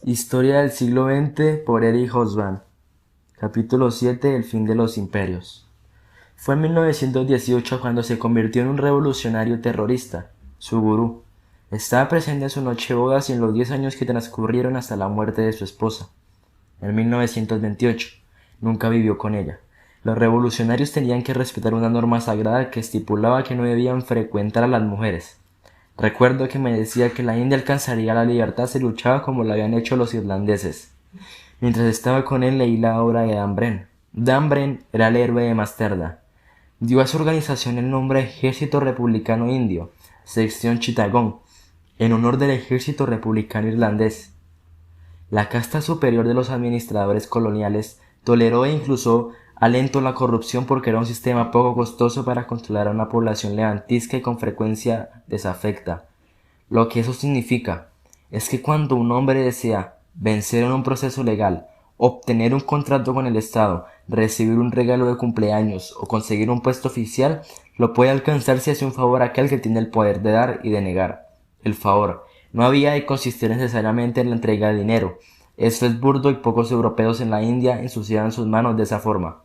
Historia del siglo XX por Eric Hobsbawm. Capítulo 7. El fin de los imperios. Fue en 1918 cuando se convirtió en un revolucionario terrorista, su gurú. Estaba presente en su noche de bodas y en los 10 años que transcurrieron hasta la muerte de su esposa. En 1928. Nunca vivió con ella. Los revolucionarios tenían que respetar una norma sagrada que estipulaba que no debían frecuentar a las mujeres. Recuerdo que me decía que la India alcanzaría la libertad si luchaba como lo habían hecho los irlandeses. Mientras estaba con él leí la obra de Dan Bren. Dan Bren era el héroe de Masterda. Dio a su organización el nombre Ejército Republicano Indio, sección Chittagong, en honor del Ejército Republicano Irlandés. La casta superior de los administradores coloniales toleró e incluso alentó la corrupción porque era un sistema poco costoso para controlar a una población levantisca y con frecuencia desafecta. Lo que eso significa es que cuando un hombre desea vencer en un proceso legal, obtener un contrato con el Estado, recibir un regalo de cumpleaños o conseguir un puesto oficial, lo puede alcanzar si hace un favor a aquel que tiene el poder de dar y de negar. El favor no había de consistir necesariamente en la entrega de dinero. Esto es burdo y pocos europeos en la India ensuciaban sus manos de esa forma.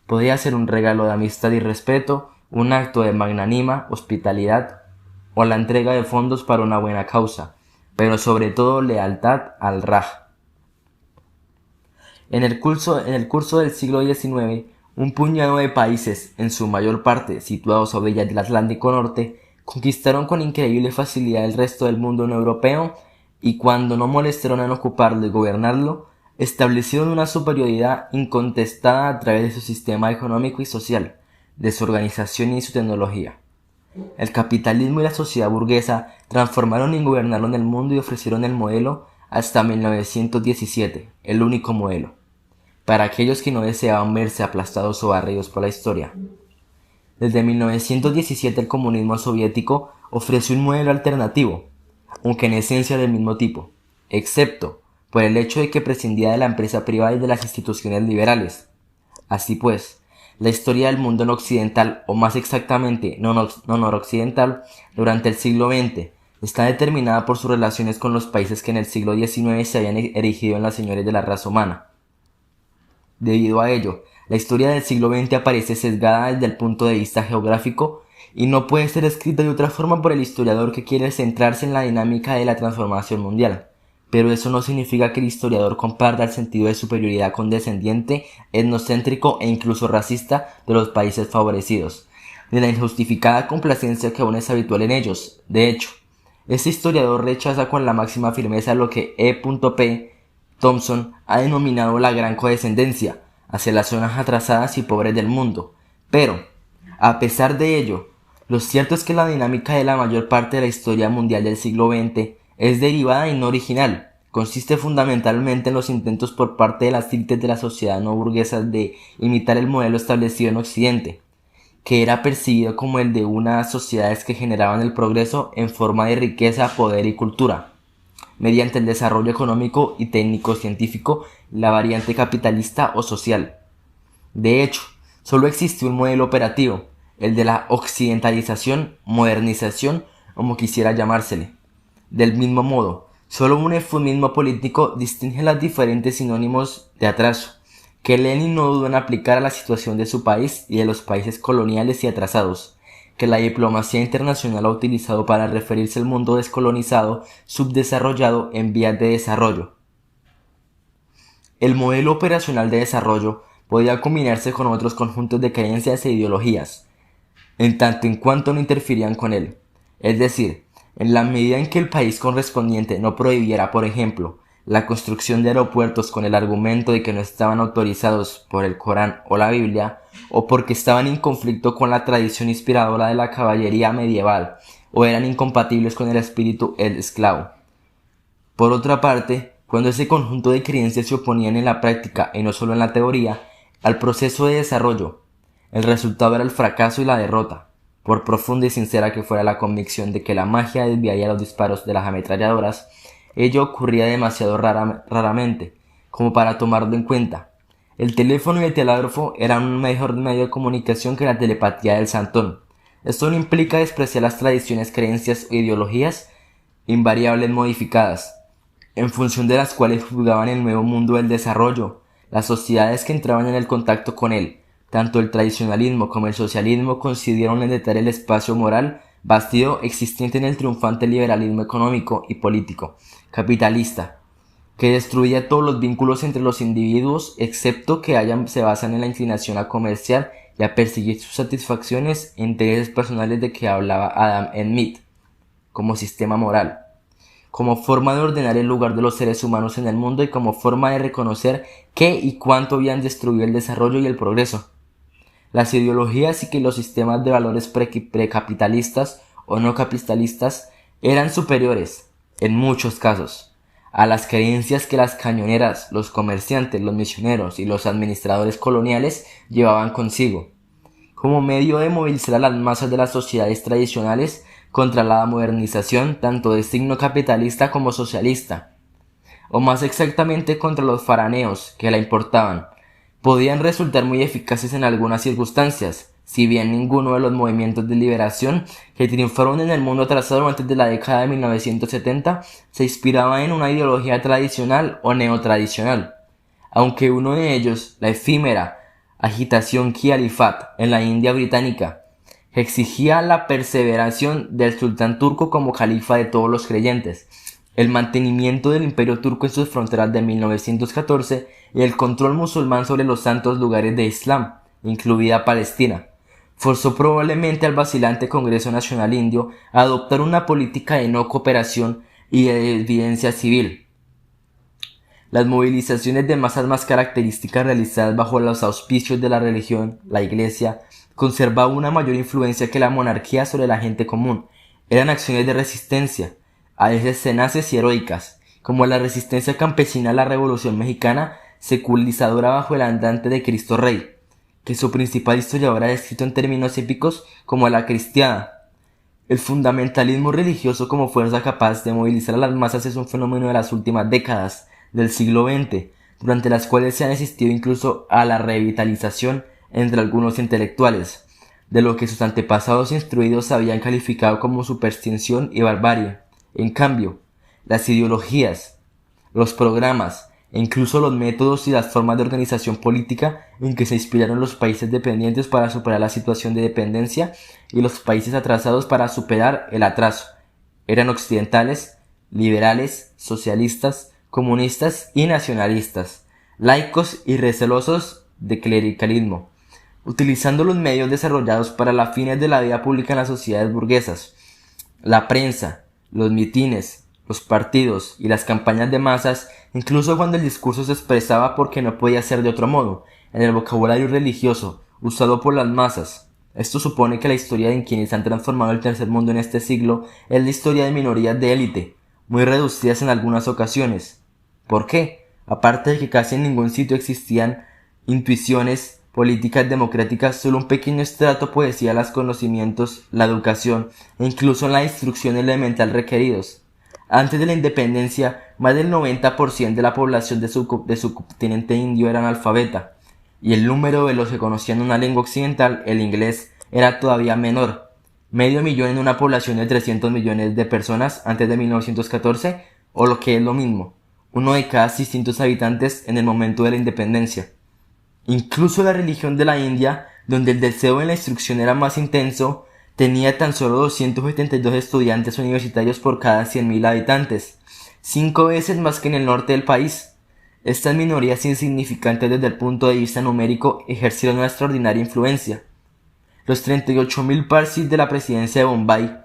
Podía ser un regalo de amistad y respeto, un acto de magnanima, hospitalidad o la entrega de fondos para una buena causa, pero sobre todo lealtad al Raj. En el curso del siglo XIX, un puñado de países, en su mayor parte situados a orillas del Atlántico Norte, conquistaron con increíble facilidad el resto del mundo no europeo y cuando no molestaron en ocuparlo y gobernarlo, establecieron una superioridad incontestada a través de su sistema económico y social, de su organización y su tecnología. El capitalismo y la sociedad burguesa transformaron y gobernaron el mundo y ofrecieron el modelo hasta 1917, el único modelo, para aquellos que no deseaban verse aplastados o barridos por la historia. Desde 1917 el comunismo soviético ofreció un modelo alternativo, aunque en esencia del mismo tipo, excepto por el hecho de que prescindía de la empresa privada y de las instituciones liberales. Así pues, la historia del mundo no occidental, o más exactamente no noroccidental, durante el siglo XX, está determinada por sus relaciones con los países que en el siglo XIX se habían erigido en las señores de la raza humana. Debido a ello, la historia del siglo XX aparece sesgada desde el punto de vista geográfico y no puede ser escrita de otra forma por el historiador que quiere centrarse en la dinámica de la transformación mundial. Pero eso no significa que el historiador comparta el sentido de superioridad condescendiente, etnocéntrico e incluso racista de los países favorecidos, ni la injustificada complacencia que aún es habitual en ellos. De hecho, este historiador rechaza con la máxima firmeza lo que E.P. Thompson ha denominado la gran condescendencia hacia las zonas atrasadas y pobres del mundo. Pero, a pesar de ello, lo cierto es que la dinámica de la mayor parte de la historia mundial del siglo XX es derivada y no original. Consiste fundamentalmente en los intentos por parte de las élites de la sociedad no burguesa de imitar el modelo establecido en Occidente, que era percibido como el de unas sociedades que generaban el progreso en forma de riqueza, poder y cultura, mediante el desarrollo económico y técnico-científico, la variante capitalista o social. De hecho, solo existe un modelo operativo, el de la occidentalización, modernización, como quisiera llamársele. Del mismo modo, solo un eufemismo político distingue los diferentes sinónimos de atraso, que Lenin no dudó en aplicar a la situación de su país y de los países coloniales y atrasados, que la diplomacia internacional ha utilizado para referirse al mundo descolonizado, subdesarrollado en vías de desarrollo. El modelo operacional de desarrollo podía combinarse con otros conjuntos de creencias e ideologías, en tanto en cuanto no interferían con él. Es decir, en la medida en que el país correspondiente no prohibiera, por ejemplo, la construcción de aeropuertos con el argumento de que no estaban autorizados por el Corán o la Biblia, o porque estaban en conflicto con la tradición inspiradora de la caballería medieval, o eran incompatibles con el espíritu del esclavo. Por otra parte, cuando ese conjunto de creencias se oponían en la práctica y no solo en la teoría, al proceso de desarrollo, el resultado era el fracaso y la derrota. Por profunda y sincera que fuera la convicción de que la magia desviaría los disparos de las ametralladoras, ello ocurría demasiado raramente, como para tomarlo en cuenta. El teléfono y el telégrafo eran un mejor medio de comunicación que la telepatía del santón. Esto no implica despreciar las tradiciones, creencias o ideologías invariables modificadas. en función de las cuales juzgaban el nuevo mundo del desarrollo. Las sociedades que entraban en el contacto con él, tanto el tradicionalismo como el socialismo, coincidieron en detallar el espacio moral vacío existente en el triunfante liberalismo económico y político capitalista, que destruía todos los vínculos entre los individuos, excepto que se basan en la inclinación a comerciar y a perseguir sus satisfacciones e intereses personales de que hablaba Adam Smith, como sistema moral, como forma de ordenar el lugar de los seres humanos en el mundo y como forma de reconocer qué y cuánto habían destruido el desarrollo y el progreso. Las ideologías y que los sistemas de valores precapitalistas o no capitalistas eran superiores, en muchos casos, a las creencias que las cañoneras, los comerciantes, los misioneros y los administradores coloniales llevaban consigo, como medio de movilizar a las masas de las sociedades tradicionales contra la modernización tanto de signo capitalista como socialista, o más exactamente contra los faraneos que la importaban. Podían resultar muy eficaces en algunas circunstancias, si bien ninguno de los movimientos de liberación que triunfaron en el mundo atrasado antes de la década de 1970 se inspiraba en una ideología tradicional o neotradicional, aunque uno de ellos, la efímera agitación Khilafat en la India británica, exigía la perseveración del sultán turco como califa de todos los creyentes, el mantenimiento del imperio turco en sus fronteras de 1914 y el control musulmán sobre los santos lugares de Islam, incluida Palestina, forzó probablemente al vacilante Congreso Nacional Indio a adoptar una política de no cooperación y de desobediencia civil. Las movilizaciones de masas más características realizadas bajo los auspicios de la religión, la Iglesia, conservaban una mayor influencia que la monarquía sobre la gente común. Eran acciones de resistencia, a veces tenaces y heroicas, como la resistencia campesina a la Revolución Mexicana, secularizadora bajo el andante de Cristo Rey, que su principal historiador ha descrito en términos épicos como la cristiada. El fundamentalismo religioso como fuerza capaz de movilizar a las masas es un fenómeno de las últimas décadas del siglo XX, durante las cuales se ha asistido incluso a la revitalización entre algunos intelectuales, de lo que sus antepasados instruidos habían calificado como superstición y barbarie. En cambio, las ideologías, los programas e incluso los métodos y las formas de organización política en que se inspiraron los países dependientes para superar la situación de dependencia y los países atrasados para superar el atraso eran occidentales, liberales, socialistas, comunistas y nacionalistas, laicos y recelosos de clericalismo, utilizando los medios desarrollados para los fines de la vida pública en las sociedades burguesas, la prensa, los mitines, los partidos y las campañas de masas, incluso cuando el discurso se expresaba porque no podía ser de otro modo, en el vocabulario religioso usado por las masas. Esto supone que la historia de quienes han transformado el tercer mundo en este siglo es la historia de minorías de élite, muy reducidas en algunas ocasiones. ¿Por qué? Aparte de que casi en ningún sitio existían intuiciones políticas democráticas, solo un pequeño estrato poseía los conocimientos, la educación e incluso la instrucción elemental requeridos. Antes de la independencia, más del 90% de la población de su continente indio era analfabeta, y el número de los que conocían una lengua occidental, el inglés, era todavía menor. Medio millón en una población de 300 millones de personas antes de 1914, o lo que es lo mismo, uno de cada 600 habitantes en el momento de la independencia. Incluso la religión de la India, donde el deseo en la instrucción era más intenso, tenía tan solo 272 estudiantes universitarios por cada 100.000 habitantes, 5 veces más que en el norte del país. Estas minorías insignificantes desde el punto de vista numérico ejercieron una extraordinaria influencia. Los 38.000 parsis de la presidencia de Bombay,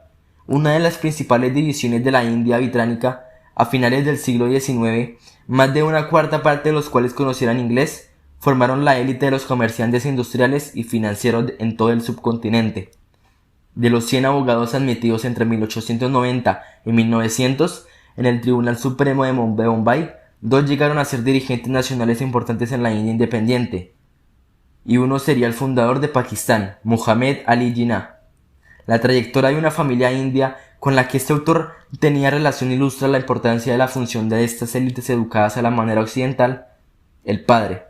una de las principales divisiones de la India británica, a finales del siglo XIX, más de una cuarta parte de los cuales conocieran inglés, formaron la élite de los comerciantes industriales y financieros en todo el subcontinente. De los 100 abogados admitidos entre 1890 y 1900 en el Tribunal Supremo de Bombay, 2 llegaron a ser dirigentes nacionales importantes en la India independiente, y uno sería el fundador de Pakistán, Muhammad Ali Jinnah. La trayectoria de una familia india con la que este autor tenía relación ilustra la importancia de la función de estas élites educadas a la manera occidental. El padre,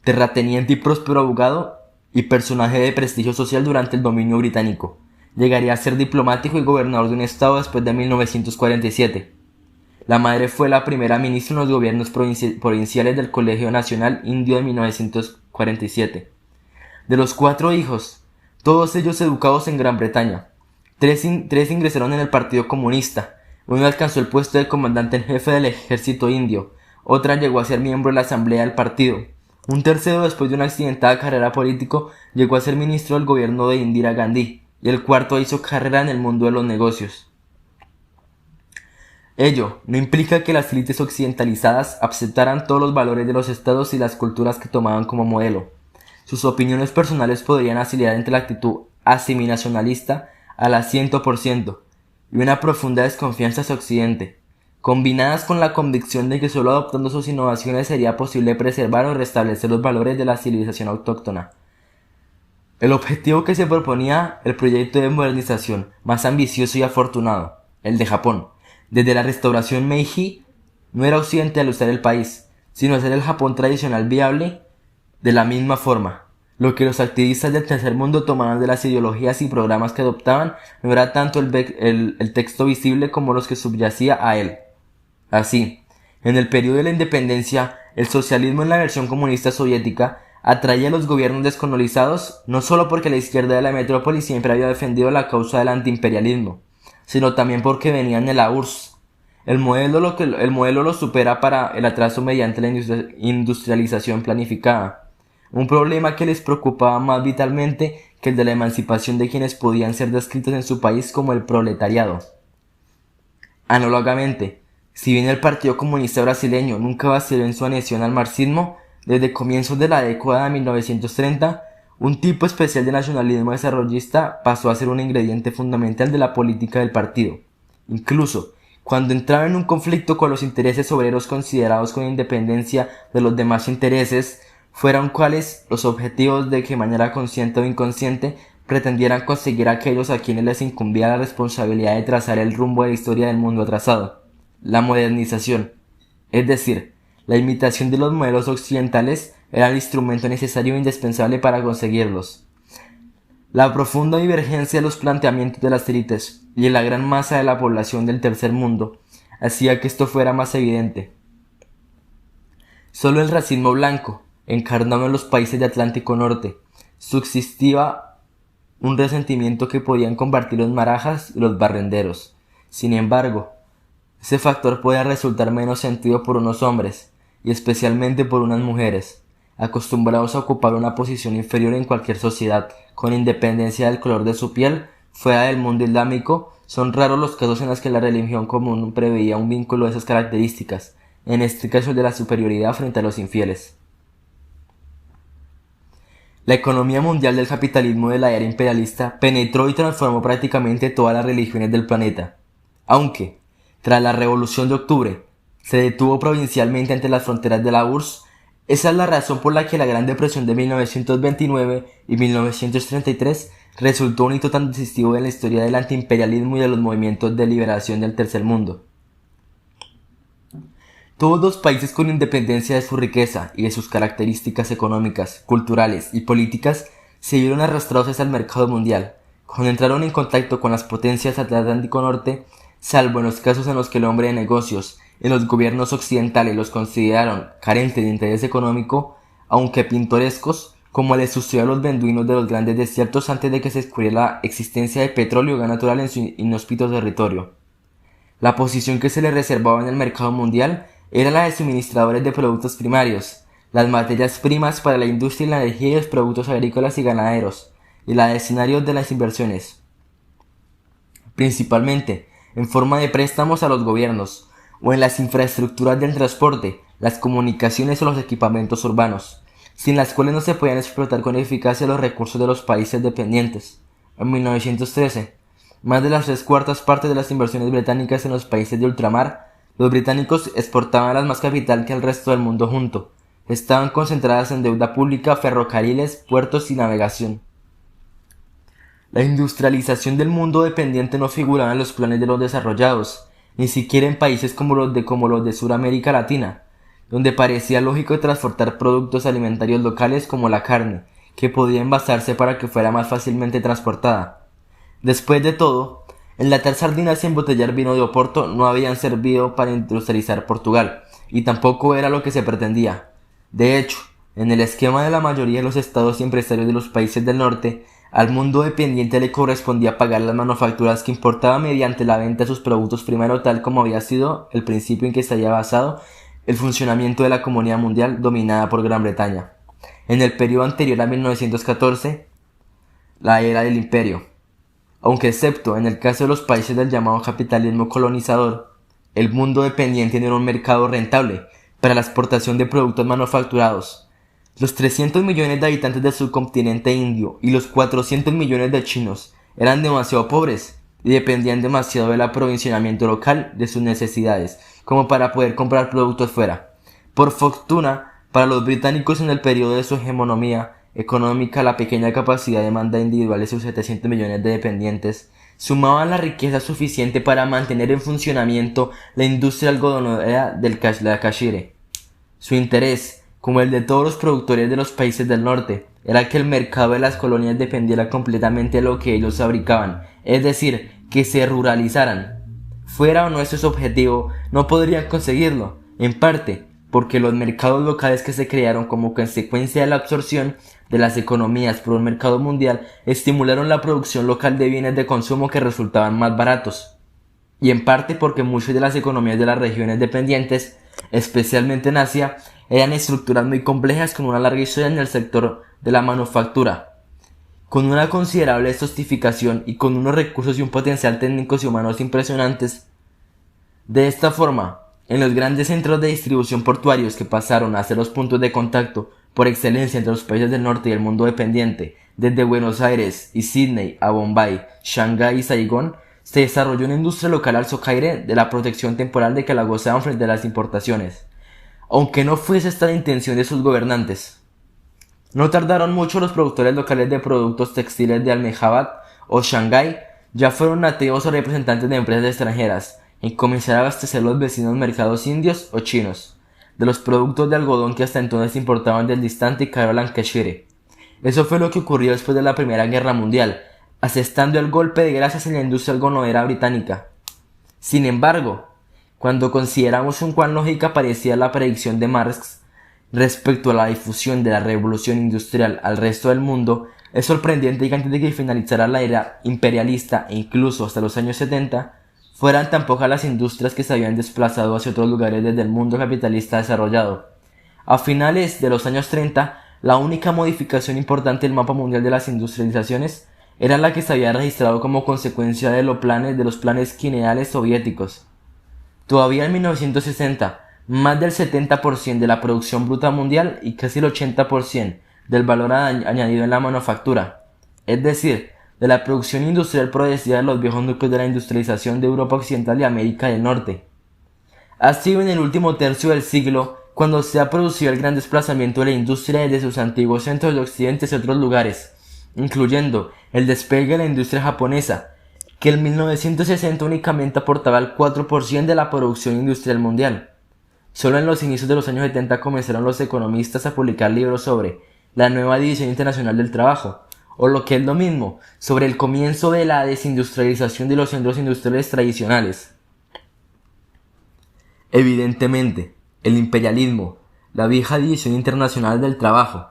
terrateniente y próspero abogado y personaje de prestigio social durante el dominio británico, llegaría a ser diplomático y gobernador de un estado después de 1947. La madre fue la primera ministra en los gobiernos provinciales del Colegio Nacional Indio de 1947. De los 4 hijos, todos ellos educados en Gran Bretaña, tres ingresaron en el Partido Comunista. Uno alcanzó el puesto de comandante en jefe del ejército indio, otra llegó a ser miembro de la asamblea del partido. Un tercero, después de una accidentada carrera política, llegó a ser ministro del gobierno de Indira Gandhi, y el cuarto hizo carrera en el mundo de los negocios. Ello no implica que las élites occidentalizadas aceptaran todos los valores de los estados y las culturas que tomaban como modelo. Sus opiniones personales podrían oscilar entre la actitud asimilacionalista a la 100% y una profunda desconfianza hacia Occidente, combinadas con la convicción de que solo adoptando sus innovaciones sería posible preservar o restablecer los valores de la civilización autóctona. El objetivo que se proponía el proyecto de modernización más ambicioso y afortunado, el de Japón, desde la restauración Meiji, no era occidentalizar el país, sino hacer el Japón tradicional viable de la misma forma. Lo que los activistas del tercer mundo tomaban de las ideologías y programas que adoptaban no era tanto el texto visible como los que subyacía a él. Así, en el periodo de la independencia, el socialismo en la versión comunista soviética atraía a los gobiernos descolonizados no solo porque la izquierda de la metrópoli siempre había defendido la causa del antiimperialismo, sino también porque venían de la URSS. El modelo lo supera para el atraso mediante la industrialización planificada, un problema que les preocupaba más vitalmente que el de la emancipación de quienes podían ser descritos en su país como el proletariado. Análogamente, si bien el Partido Comunista Brasileño nunca vaciló en su adhesión al marxismo, desde comienzos de la década de 1930, un tipo especial de nacionalismo desarrollista pasó a ser un ingrediente fundamental de la política del partido. Incluso, cuando entraba en un conflicto con los intereses obreros considerados con independencia de los demás intereses, fueran cuales los objetivos de que de manera consciente o inconsciente pretendieran conseguir a aquellos a quienes les incumbía la responsabilidad de trazar el rumbo de la historia del mundo atrasado. La modernización, es decir, la imitación de los modelos occidentales, era el instrumento necesario e indispensable para conseguirlos. La profunda divergencia de los planteamientos de las élites y de la gran masa de la población del tercer mundo hacía que esto fuera más evidente. Solo el racismo blanco, encarnado en los países de Atlántico Norte, subsistía un resentimiento que podían combatir los marajas y los barrenderos. Sin embargo, ese factor podía resultar menos sentido por unos hombres, y especialmente por unas mujeres, acostumbrados a ocupar una posición inferior en cualquier sociedad, con independencia del color de su piel. Fuera del mundo islámico, son raros los casos en los que la religión común preveía un vínculo de esas características, en este caso el de la superioridad frente a los infieles. La economía mundial del capitalismo de la era imperialista penetró y transformó prácticamente todas las religiones del planeta, aunque, tras la Revolución de Octubre, se detuvo provincialmente ante las fronteras de la URSS. Esa es la razón por la que la Gran Depresión de 1929 y 1933 resultó un hito tan decisivo en la historia del antiimperialismo y de los movimientos de liberación del tercer mundo. Todos los países, con independencia de su riqueza y de sus características económicas, culturales y políticas, se vieron arrastrados hacia el mercado mundial. Cuando entraron en contacto con las potencias del Atlántico Norte, salvo en los casos en los que el hombre de negocios en los gobiernos occidentales los consideraron carentes de interés económico, aunque pintorescos, como les sucedió a los beduinos de los grandes desiertos antes de que se descubriera la existencia de petróleo y gas natural en su inhóspito territorio. La posición que se les reservaba en el mercado mundial era la de suministradores de productos primarios, las materias primas para la industria y la energía y los productos agrícolas y ganaderos, y la de escenarios de las inversiones, principalmente en forma de préstamos a los gobiernos, o en las infraestructuras del transporte, las comunicaciones o los equipamientos urbanos, sin las cuales no se podían explotar con eficacia los recursos de los países dependientes. En 1913, más de las 3/4 partes de las inversiones británicas en los países de ultramar, los británicos exportaban las más capital que el resto del mundo junto. Estaban concentradas en deuda pública, ferrocarriles, puertos y navegación. La industrialización del mundo dependiente no figuraba en los planes de los desarrollados, ni siquiera en países como los de Suramérica Latina, donde parecía lógico transportar productos alimentarios locales como la carne, que podía envasarse para que fuera más fácilmente transportada. Después de todo, Enlatar sardinas y embotellar vino de Oporto no habían servido para industrializar Portugal, y tampoco era lo que se pretendía. De hecho, en el esquema de la mayoría de los estados y empresarios de los países del norte, al mundo dependiente le correspondía pagar las manufacturas que importaba mediante la venta de sus productos primero, tal como había sido el principio en que se había basado el funcionamiento de la comunidad mundial dominada por Gran Bretaña. En el periodo anterior a 1914, la era del imperio. Aunque excepto en el caso de los países del llamado capitalismo colonizador, el mundo dependiente no era un mercado rentable para la exportación de productos manufacturados. Los 300 millones de habitantes del subcontinente indio y los 400 millones de chinos eran demasiado pobres y dependían demasiado del aprovisionamiento local de sus necesidades como para poder comprar productos fuera. Por fortuna, para los británicos en el periodo de su hegemonía económica, la pequeña capacidad de demanda individual de sus 700 millones de dependientes sumaban la riqueza suficiente para mantener en funcionamiento la industria algodonera de la Cashire. Su interés, como el de todos los productores de los países del norte, era que el mercado de las colonias dependiera completamente de lo que ellos fabricaban, es decir, que se ruralizaran. Fuera o no ese su objetivo, no podrían conseguirlo, en parte porque los mercados locales que se crearon como consecuencia de la absorción de las economías por un mercado mundial estimularon la producción local de bienes de consumo que resultaban más baratos, y en parte porque muchas de las economías de las regiones dependientes, especialmente en Asia, eran estructuras muy complejas con una larga historia en el sector de la manufactura, con una considerable sofisticación y con unos recursos y un potencial técnicos y humanos impresionantes. De esta forma, en los grandes centros de distribución portuarios que pasaron a ser los puntos de contacto por excelencia entre los países del norte y el mundo dependiente, desde Buenos Aires y Sydney a Bombay, Shanghái y Saigón, se desarrolló una industria local al socaire de la protección temporal de que la gozaban frente a las importaciones, aunque no fuese esta la intención de sus gobernantes. No tardaron mucho los productores locales de productos textiles de Ahmedabad o Shanghái ya fueron nativos o representantes de empresas extranjeras en comenzar a abastecer los vecinos mercados indios o chinos de los productos de algodón que hasta entonces importaban del distante y caro Lancashire. Eso fue lo que ocurrió después de la Primera Guerra Mundial, asestando el golpe de gracias en la industria algodonera británica. Sin embargo, cuando consideramos en cuán lógica parecía la predicción de Marx respecto a la difusión de la revolución industrial al resto del mundo, es sorprendente que antes de que finalizara la era imperialista e incluso hasta los años 70, fueran tan pocas las industrias que se habían desplazado hacia otros lugares desde el mundo capitalista desarrollado. A finales de los años 30, la única modificación importante del mapa mundial de las industrializaciones era la que se había registrado como consecuencia de los planes quinquenales soviéticos. Todavía en 1960, más del 70% de la producción bruta mundial y casi el 80% del valor añadido en la manufactura, es decir, de la producción industrial progresiva de los viejos núcleos de la industrialización de Europa Occidental y América del Norte. Ha sido en el último tercio del siglo cuando se ha producido el gran desplazamiento de la industria desde sus antiguos centros de Occidente hacia otros lugares, incluyendo el despegue de la industria japonesa, que en 1960 únicamente aportaba el 4% de la producción industrial mundial. Solo en los inicios de los años 70 comenzaron los economistas a publicar libros sobre la nueva división internacional del trabajo, o lo que es lo mismo, sobre el comienzo de la desindustrialización de los centros industriales tradicionales. Evidentemente, el imperialismo, la vieja división internacional del trabajo,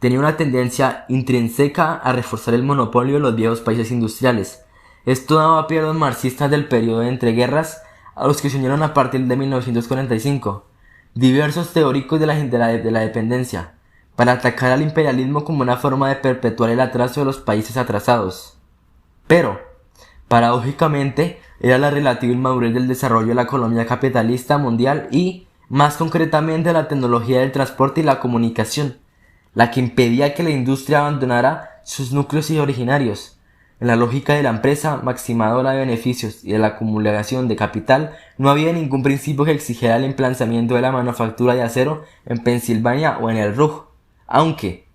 tenía una tendencia intrínseca a reforzar el monopolio de los viejos países industriales. Esto daba pie a los marxistas del periodo de entreguerras, a los que se unieron a partir de 1945, diversos teóricos de la dependencia, para atacar al imperialismo como una forma de perpetuar el atraso de los países atrasados. Pero, paradójicamente, era la relativa inmadurez del desarrollo de la economía capitalista mundial y, más concretamente, la tecnología del transporte y la comunicación, la que impedía que la industria abandonara sus núcleos originarios. En la lógica de la empresa maximadora de beneficios y de la acumulación de capital, no había ningún principio que exigiera el emplazamiento de la manufactura de acero en Pensilvania o en el Ruhr. Aunque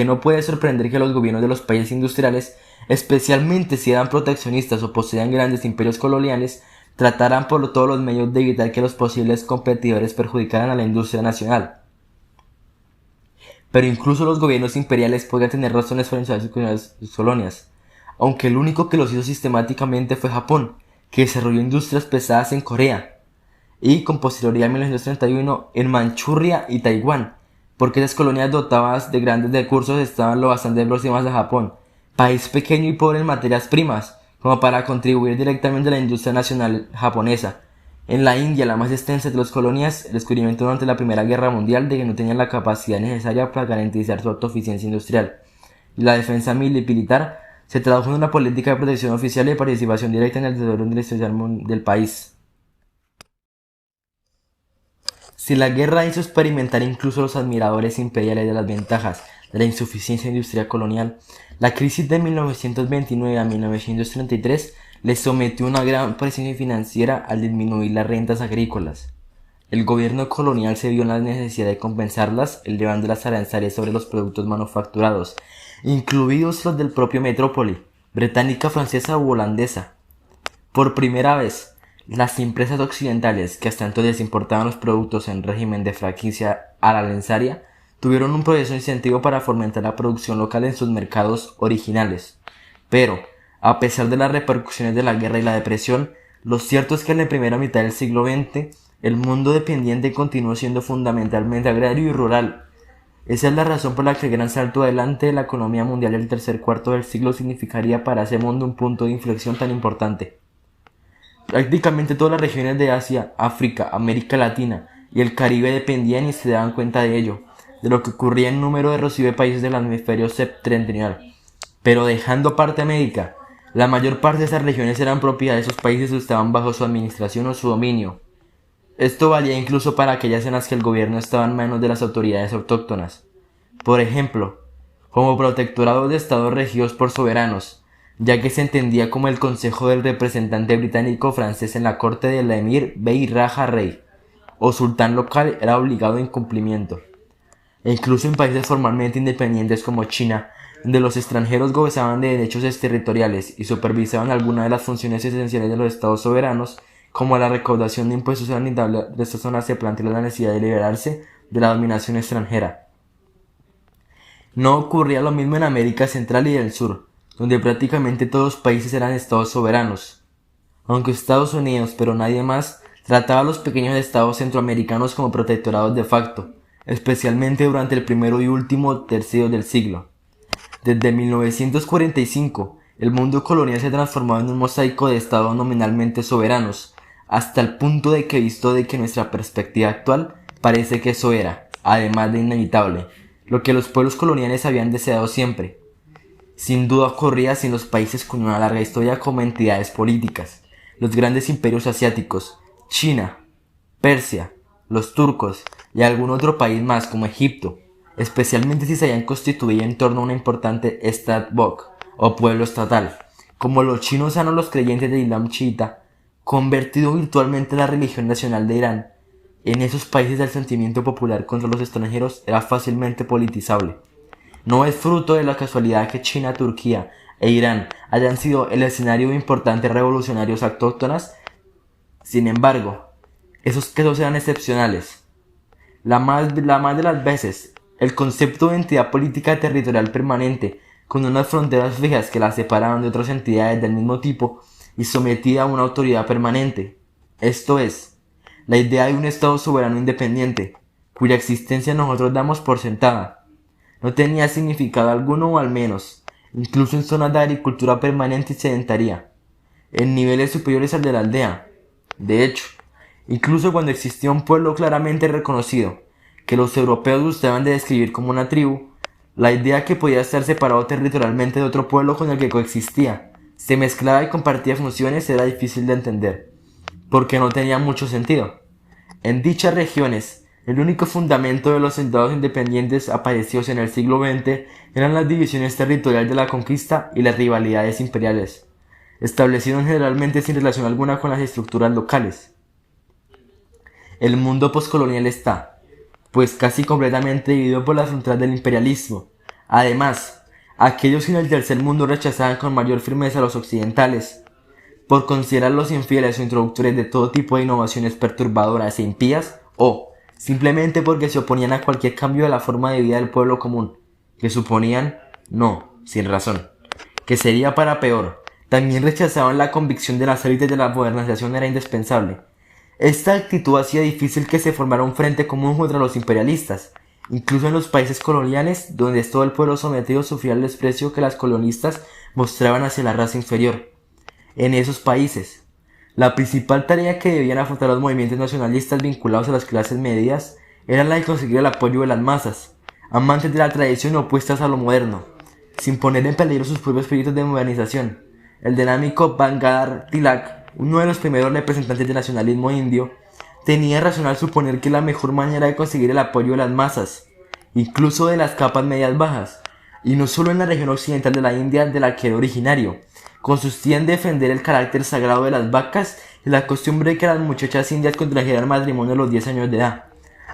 no puede sorprender que los gobiernos de los países industriales, especialmente si eran proteccionistas o poseían grandes imperios coloniales, trataran por todos los medios de evitar que los posibles competidores perjudicaran a la industria nacional. Pero incluso los gobiernos imperiales podían tener razones para iniciar sus colonias, aunque el único que los hizo sistemáticamente fue Japón, que desarrolló industrias pesadas en Corea y con posterioridad en 1931 en Manchuria y Taiwán, porque esas colonias dotadas de grandes recursos estaban lo bastante próximas a Japón, país pequeño y pobre en materias primas, como para contribuir directamente a la industria nacional japonesa. En la India, la más extensa de las colonias, el descubrimiento durante la Primera Guerra Mundial de que no tenían la capacidad necesaria para garantizar su autosuficiencia industrial. La defensa militar se tradujo en una política de protección oficial y de participación directa en el desarrollo industrial del país. Si la guerra hizo experimentar incluso a los admiradores imperiales de las ventajas de la insuficiencia industrial colonial, la crisis de 1929 a 1933 les sometió a una gran presión financiera al disminuir las rentas agrícolas. El gobierno colonial se vio en la necesidad de compensarlas elevando las aranceles sobre los productos manufacturados, incluidos los del propio metrópoli, británica, francesa u holandesa. Por primera vez, las empresas occidentales, que hasta entonces importaban los productos en régimen de franquicia aralensaria, tuvieron un poderoso incentivo para fomentar la producción local en sus mercados originales. Pero, a pesar de las repercusiones de la guerra y la depresión, lo cierto es que en la primera mitad del siglo XX, el mundo dependiente continuó siendo fundamentalmente agrario y rural. Esa es la razón por la que el gran salto adelante de la economía mundial del tercer cuarto del siglo significaría para ese mundo un punto de inflexión tan importante. Prácticamente todas las regiones de Asia, África, América Latina y el Caribe dependían y se daban cuenta de ello, de lo que ocurría en número de de países del hemisferio septentrional. Pero dejando aparte América, la mayor parte de esas regiones eran propiedad de esos países o estaban bajo su administración o su dominio. Esto valía incluso para aquellas en las que el gobierno estaba en manos de las autoridades autóctonas. Por ejemplo, como protectorados de estados regidos por soberanos, ya que se entendía como el consejo del representante británico o francés en la corte del emir Bey Raja Rey, o sultán local era obligado en cumplimiento. E incluso en países formalmente independientes como China, donde los extranjeros gozaban de derechos exterritoriales y supervisaban algunas de las funciones esenciales de los estados soberanos, como la recaudación de impuestos sanitarios de estas zonas, se planteó la necesidad de liberarse de la dominación extranjera. No ocurría lo mismo en América Central y del Sur, donde prácticamente todos los países eran estados soberanos. Aunque Estados Unidos, pero nadie más, trataba a los pequeños estados centroamericanos como protectorados de facto, especialmente durante el primero y último tercio del siglo. Desde 1945, el mundo colonial se transformó en un mosaico de estados nominalmente soberanos, hasta el punto de que, visto de que nuestra perspectiva actual, parece que eso era, además de inevitable, lo que los pueblos coloniales habían deseado siempre. Sin duda ocurría así en los países con una larga historia como entidades políticas. Los grandes imperios asiáticos, China, Persia, los turcos y algún otro país más como Egipto, especialmente si se hayan constituido en torno a una importante Stadtbok o pueblo estatal, como los chinos o los creyentes del Islam chiita, convertido virtualmente en la religión nacional de Irán. En esos países el sentimiento popular contra los extranjeros era fácilmente politizable. No es fruto de la casualidad que China, Turquía e Irán hayan sido el escenario de importantes revolucionarios autóctonas. Sin embargo, esos casos eran excepcionales. La más de las veces, el concepto de entidad política territorial permanente, con unas fronteras fijas que la separaban de otras entidades del mismo tipo y sometida a una autoridad permanente. Esto es, la idea de un Estado soberano independiente, cuya existencia nosotros damos por sentada. No tenía significado alguno, o al menos, incluso en zonas de agricultura permanente y sedentaria, en niveles superiores al de la aldea. De hecho, incluso cuando existía un pueblo claramente reconocido, que los europeos gustaban de describir como una tribu, la idea que podía estar separado territorialmente de otro pueblo con el que coexistía, se mezclaba y compartía funciones era difícil de entender, porque no tenía mucho sentido. En dichas regiones, el único fundamento de los estados independientes aparecidos en el siglo XX eran las divisiones territoriales de la conquista y las rivalidades imperiales, establecidas generalmente sin relación alguna con las estructuras locales. El mundo postcolonial está, pues casi completamente dividido por las fronteras del imperialismo. Además, aquellos en el tercer mundo rechazaban con mayor firmeza a los occidentales, por considerarlos infieles o introductores de todo tipo de innovaciones perturbadoras e impías, o simplemente porque se oponían a cualquier cambio de la forma de vida del pueblo común, que suponían, no, sin razón, que sería para peor, También rechazaban la convicción de las élites de la modernización era indispensable. Esta actitud hacía difícil que se formara un frente común contra los imperialistas. Incluso en los países coloniales, donde todo el pueblo sometido sufría el desprecio que las colonialistas mostraban hacia la raza inferior. En esos países, la principal tarea que debían afrontar los movimientos nacionalistas vinculados a las clases medias era la de conseguir el apoyo de las masas, amantes de la tradición opuestas a lo moderno, sin poner en peligro sus propios espíritus de modernización. El dinámico Bangadar Tilak, uno de los primeros representantes del nacionalismo indio, tenía razón al suponer que la mejor manera de conseguir el apoyo de las masas, incluso de las capas medias bajas, y no solo en la región occidental de la India de la que era originario, consistía en defender el carácter sagrado de las vacas y la costumbre de que las muchachas indias contrajeran matrimonio a los 10 años de edad,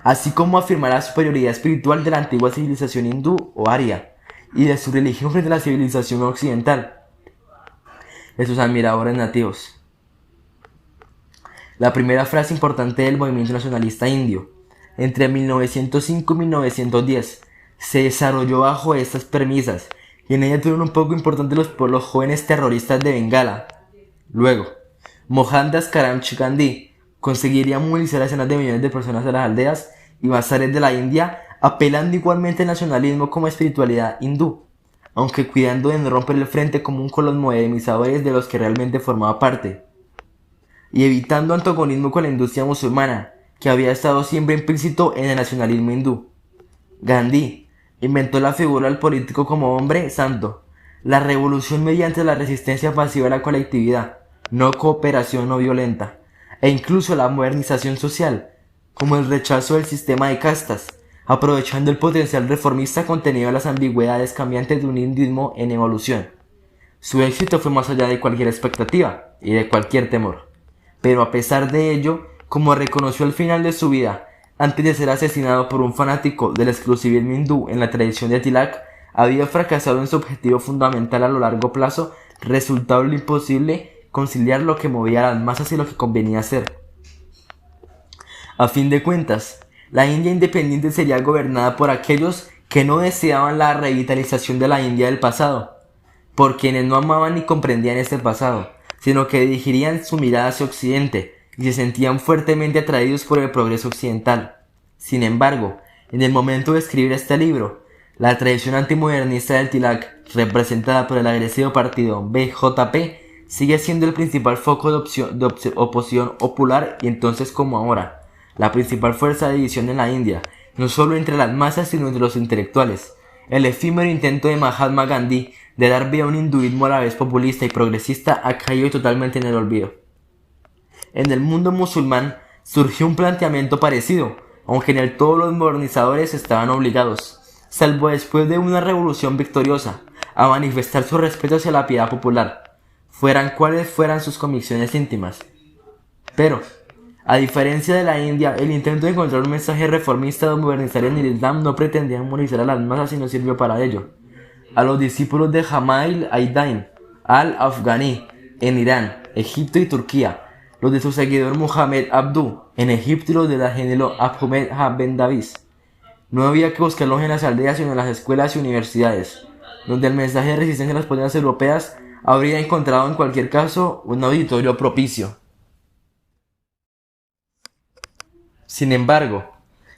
así como afirmar la superioridad espiritual de la antigua civilización hindú o aria, y de su religión frente a la civilización occidental, de sus admiradores nativos. La primera frase importante del movimiento nacionalista indio, entre 1905 y 1910, se desarrolló bajo estas premisas, y en ella tuvieron un poco importante los jóvenes terroristas de Bengala. Luego, Mohandas Karamchand Gandhi conseguiría movilizar a decenas de millones de personas a las aldeas y bazares de la India, apelando igualmente al nacionalismo como espiritualidad hindú, aunque cuidando de no romper el frente común con los modernizadores de los que realmente formaba parte, y evitando antagonismo con la industria musulmana, que había estado siempre implícito en el nacionalismo hindú. Gandhi inventó la figura del político como hombre santo, la revolución mediante la resistencia pasiva a la colectividad, no cooperación no violenta, e incluso la modernización social, como el rechazo del sistema de castas, aprovechando el potencial reformista contenido en las ambigüedades cambiantes de un hinduismo en evolución. Su éxito fue más allá de cualquier expectativa y de cualquier temor. Pero a pesar de ello, como reconoció al final de su vida, antes de ser asesinado por un fanático del exclusivismo hindú en la tradición de Tilak, había fracasado en su objetivo fundamental a lo largo plazo, resultado lo imposible conciliar lo que movía a las masas y lo que convenía hacer. A fin de cuentas, la India independiente sería gobernada por aquellos que no deseaban la revitalización de la India del pasado, por quienes no amaban ni comprendían este pasado, sino que dirigirían su mirada hacia Occidente y se sentían fuertemente atraídos por el progreso occidental. Sin embargo, en el momento de escribir este libro, la tradición antimodernista del Tilak, representada por el agresivo partido BJP, sigue siendo el principal foco de oposición popular y entonces como ahora, la principal fuerza de división en la India, no solo entre las masas sino entre los intelectuales. El efímero intento de Mahatma Gandhi de dar vida a un hinduismo a la vez populista y progresista ha caído totalmente en el olvido. En el mundo musulmán surgió un planteamiento parecido, aunque en él todos los modernizadores estaban obligados, salvo después de una revolución victoriosa, a manifestar su respeto hacia la piedad popular, fueran cuales fueran sus convicciones íntimas. Pero, a diferencia de la India, el intento de encontrar un mensaje reformista o modernizar en el Islam no pretendía movilizar a las masas y no sirvió para ello. A los discípulos de Jamail Aidain al-Afghani en Irán, Egipto y Turquía, los de su seguidor Muhammad Abdu en Egipto y los de la gemelo Ahmed Ben Davis. No había que buscarlos en las aldeas sino en las escuelas y universidades, donde el mensaje de resistencia a las potencias europeas habría encontrado en cualquier caso un auditorio propicio. Sin embargo,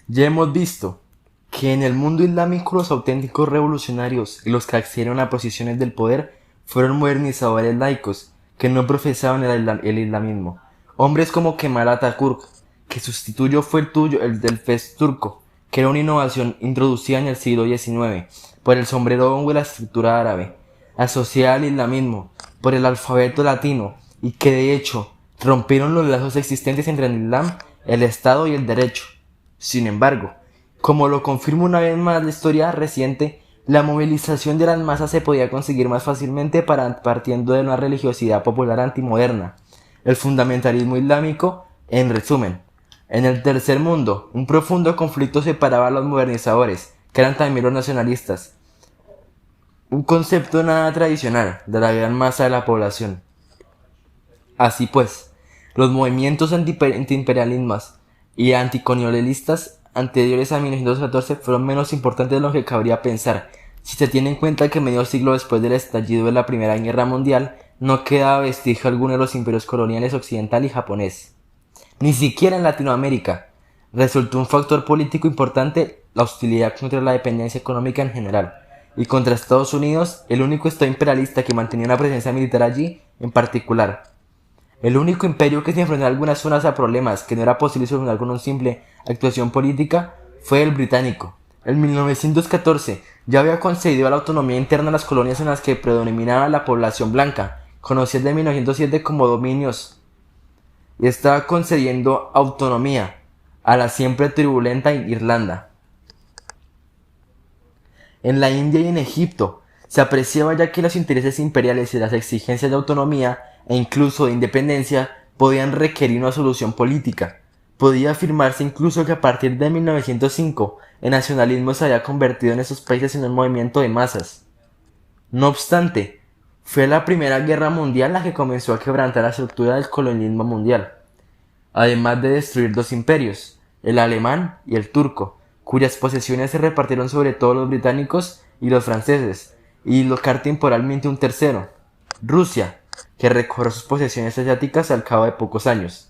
ya hemos visto que en el mundo islámico los auténticos revolucionarios y los que accedieron a posiciones del poder fueron modernizadores laicos que no profesaban el islamismo. Hombres como Kemal Atatürk, que sustituyó fue el del fez turco, que era una innovación introducida en el siglo XIX por el sombrero hongo y la escritura árabe, asociada al islamismo por el alfabeto latino y que de hecho rompieron los lazos existentes entre el Islam, el Estado y el derecho. Sin embargo, como lo confirma una vez más la historia reciente, la movilización de las masas se podía conseguir más fácilmente partiendo de una religiosidad popular antimoderna, el fundamentalismo islámico. En resumen, en el tercer mundo, un profundo conflicto separaba a los modernizadores, que eran también los nacionalistas, un concepto nada tradicional de la gran masa de la población. Así pues, los movimientos antiimperialistas y anticolonialistas anteriores a 1914 fueron menos importantes de lo que cabría pensar, si se tiene en cuenta que medio siglo después del estallido de la Primera Guerra Mundial, no quedaba vestigio alguno de los imperios coloniales occidental y japonés. Ni siquiera en Latinoamérica. Resultó un factor político importante la hostilidad contra la dependencia económica en general, y contra Estados Unidos, el único estado imperialista que mantenía una presencia militar allí en particular. El único imperio que se enfrentó en algunas zonas a problemas que no era posible solucionar con una simple actuación política fue el británico. En 1914 ya había concedido la autonomía interna a las colonias en las que predominaba la población blanca, conocidas de 1907 como dominios, y estaba concediendo autonomía a la siempre turbulenta Irlanda. En la India y en Egipto se apreciaba ya que los intereses imperiales y las exigencias de autonomía e incluso de independencia podían requerir una solución política. Podía afirmarse incluso que a partir de 1905 el nacionalismo se había convertido en esos países en un movimiento de masas. No obstante, fue la Primera Guerra Mundial la que comenzó a quebrantar la estructura del colonialismo mundial, además de destruir dos imperios, el alemán y el turco, cuyas posesiones se repartieron sobre todo los británicos y los franceses, y locar temporalmente un tercero, Rusia, que recobró sus posesiones asiáticas al cabo de pocos años.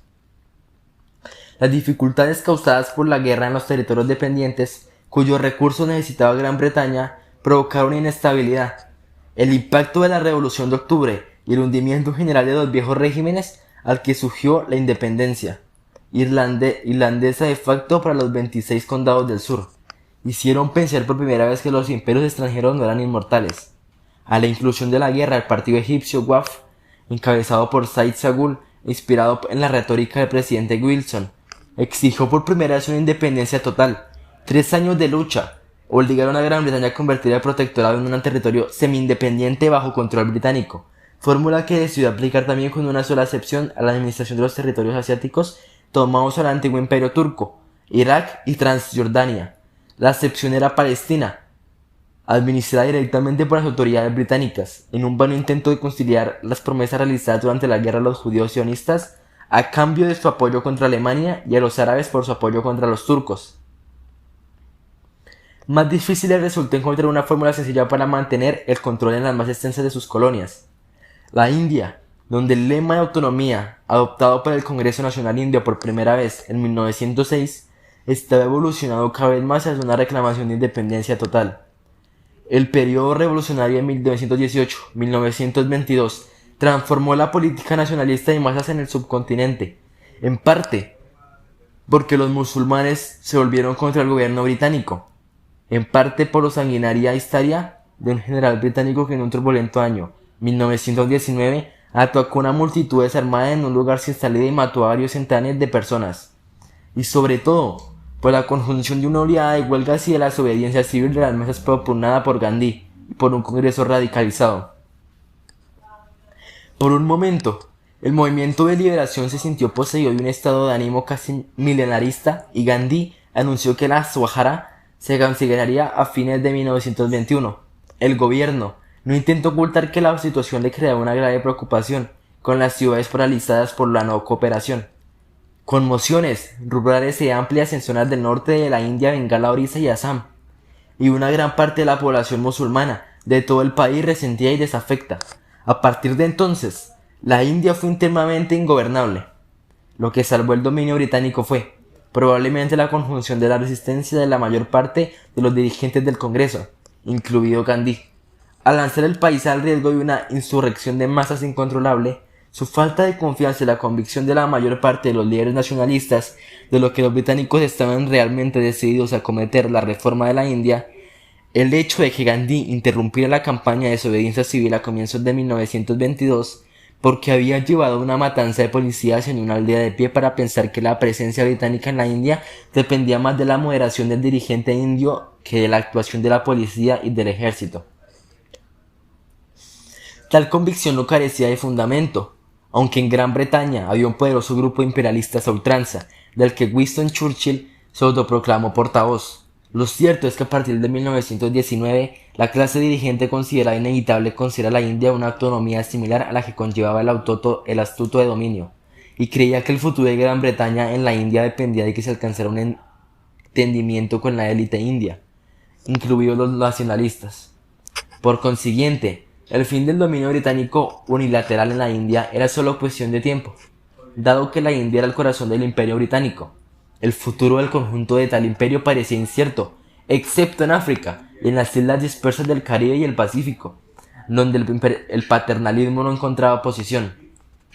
Las dificultades causadas por la guerra en los territorios dependientes, cuyos recursos necesitaba Gran Bretaña, provocaron inestabilidad. El impacto de la Revolución de Octubre y el hundimiento general de los viejos regímenes al que surgió la independencia irlandesa de facto para los 26 condados del sur, hicieron pensar por primera vez que los imperios extranjeros no eran inmortales. A la inclusión de la guerra, el partido egipcio Wafd, encabezado por Said Sagoul, inspirado en la retórica del presidente Wilson, exigió por primera vez una independencia total. 3 años de lucha obligaron a Gran Bretaña a convertir el protectorado en un territorio semi-independiente bajo control británico, fórmula que decidió aplicar también con una sola excepción a la administración de los territorios asiáticos tomados al antiguo imperio turco, Irak y Transjordania. La excepción era Palestina, administrada directamente por las autoridades británicas, en un vano intento de conciliar las promesas realizadas durante la guerra a los judíos sionistas a cambio de su apoyo contra Alemania y a los árabes por su apoyo contra los turcos. Más difícil les resultó encontrar una fórmula sencilla para mantener el control en las más extensas de sus colonias. La India, donde el lema de autonomía, adoptado por el Congreso Nacional Indio por primera vez en 1906, estaba evolucionando cada vez más hacia una reclamación de independencia total. El periodo revolucionario de 1918-1922 transformó la política nacionalista de masas en el subcontinente, en parte porque los musulmanes se volvieron contra el gobierno británico, en parte por la sanguinaria histeria de un general británico que en un turbulento año, 1919, atacó a una multitud desarmada en un lugar sin salida y mató a varios centenares de personas, y sobre todo por la conjunción de una oleada de huelgas y de la desobediencia civil de las masas propugnada por Gandhi y por un congreso radicalizado. Por un momento, el movimiento de liberación se sintió poseído de un estado de ánimo casi milenarista y Gandhi anunció que la Swajara se consideraría a fines de 1921. El gobierno no intentó ocultar que la situación le creaba una grave preocupación, con las ciudades paralizadas por la no cooperación. Conmociones rurales y amplias en zonas del norte de la India, Bengala, Orissa y Assam, y una gran parte de la población musulmana de todo el país resentía y desafecta. A partir de entonces, la India fue internamente ingobernable. Lo que salvó el dominio británico fue, probablemente, la conjunción de la resistencia de la mayor parte de los dirigentes del Congreso, incluido Gandhi. Al lanzar el país al riesgo de una insurrección de masas incontrolable, su falta de confianza y la convicción de la mayor parte de los líderes nacionalistas de lo que los británicos estaban realmente decididos a cometer la reforma de la India, el hecho de que Gandhi interrumpiera la campaña de desobediencia civil a comienzos de 1922 porque había llevado una matanza de policías en una aldea de pie para pensar que la presencia británica en la India dependía más de la moderación del dirigente indio que de la actuación de la policía y del ejército. Tal convicción no carecía de fundamento, aunque en Gran Bretaña había un poderoso grupo de imperialistas a ultranza, del que Winston Churchill se autoproclamó portavoz. Lo cierto es que a partir de 1919, la clase dirigente consideraba inevitable considerar a la India una autonomía similar a la que conllevaba el astuto de dominio, y creía que el futuro de Gran Bretaña en la India dependía de que se alcanzara un entendimiento con la élite india, incluidos los nacionalistas. Por consiguiente, El fin del dominio británico unilateral en la India era solo cuestión de tiempo, dado que la India era el corazón del imperio británico. El futuro del conjunto de tal imperio parecía incierto, excepto en África y en las islas dispersas del Caribe y el Pacífico, donde el paternalismo no encontraba oposición.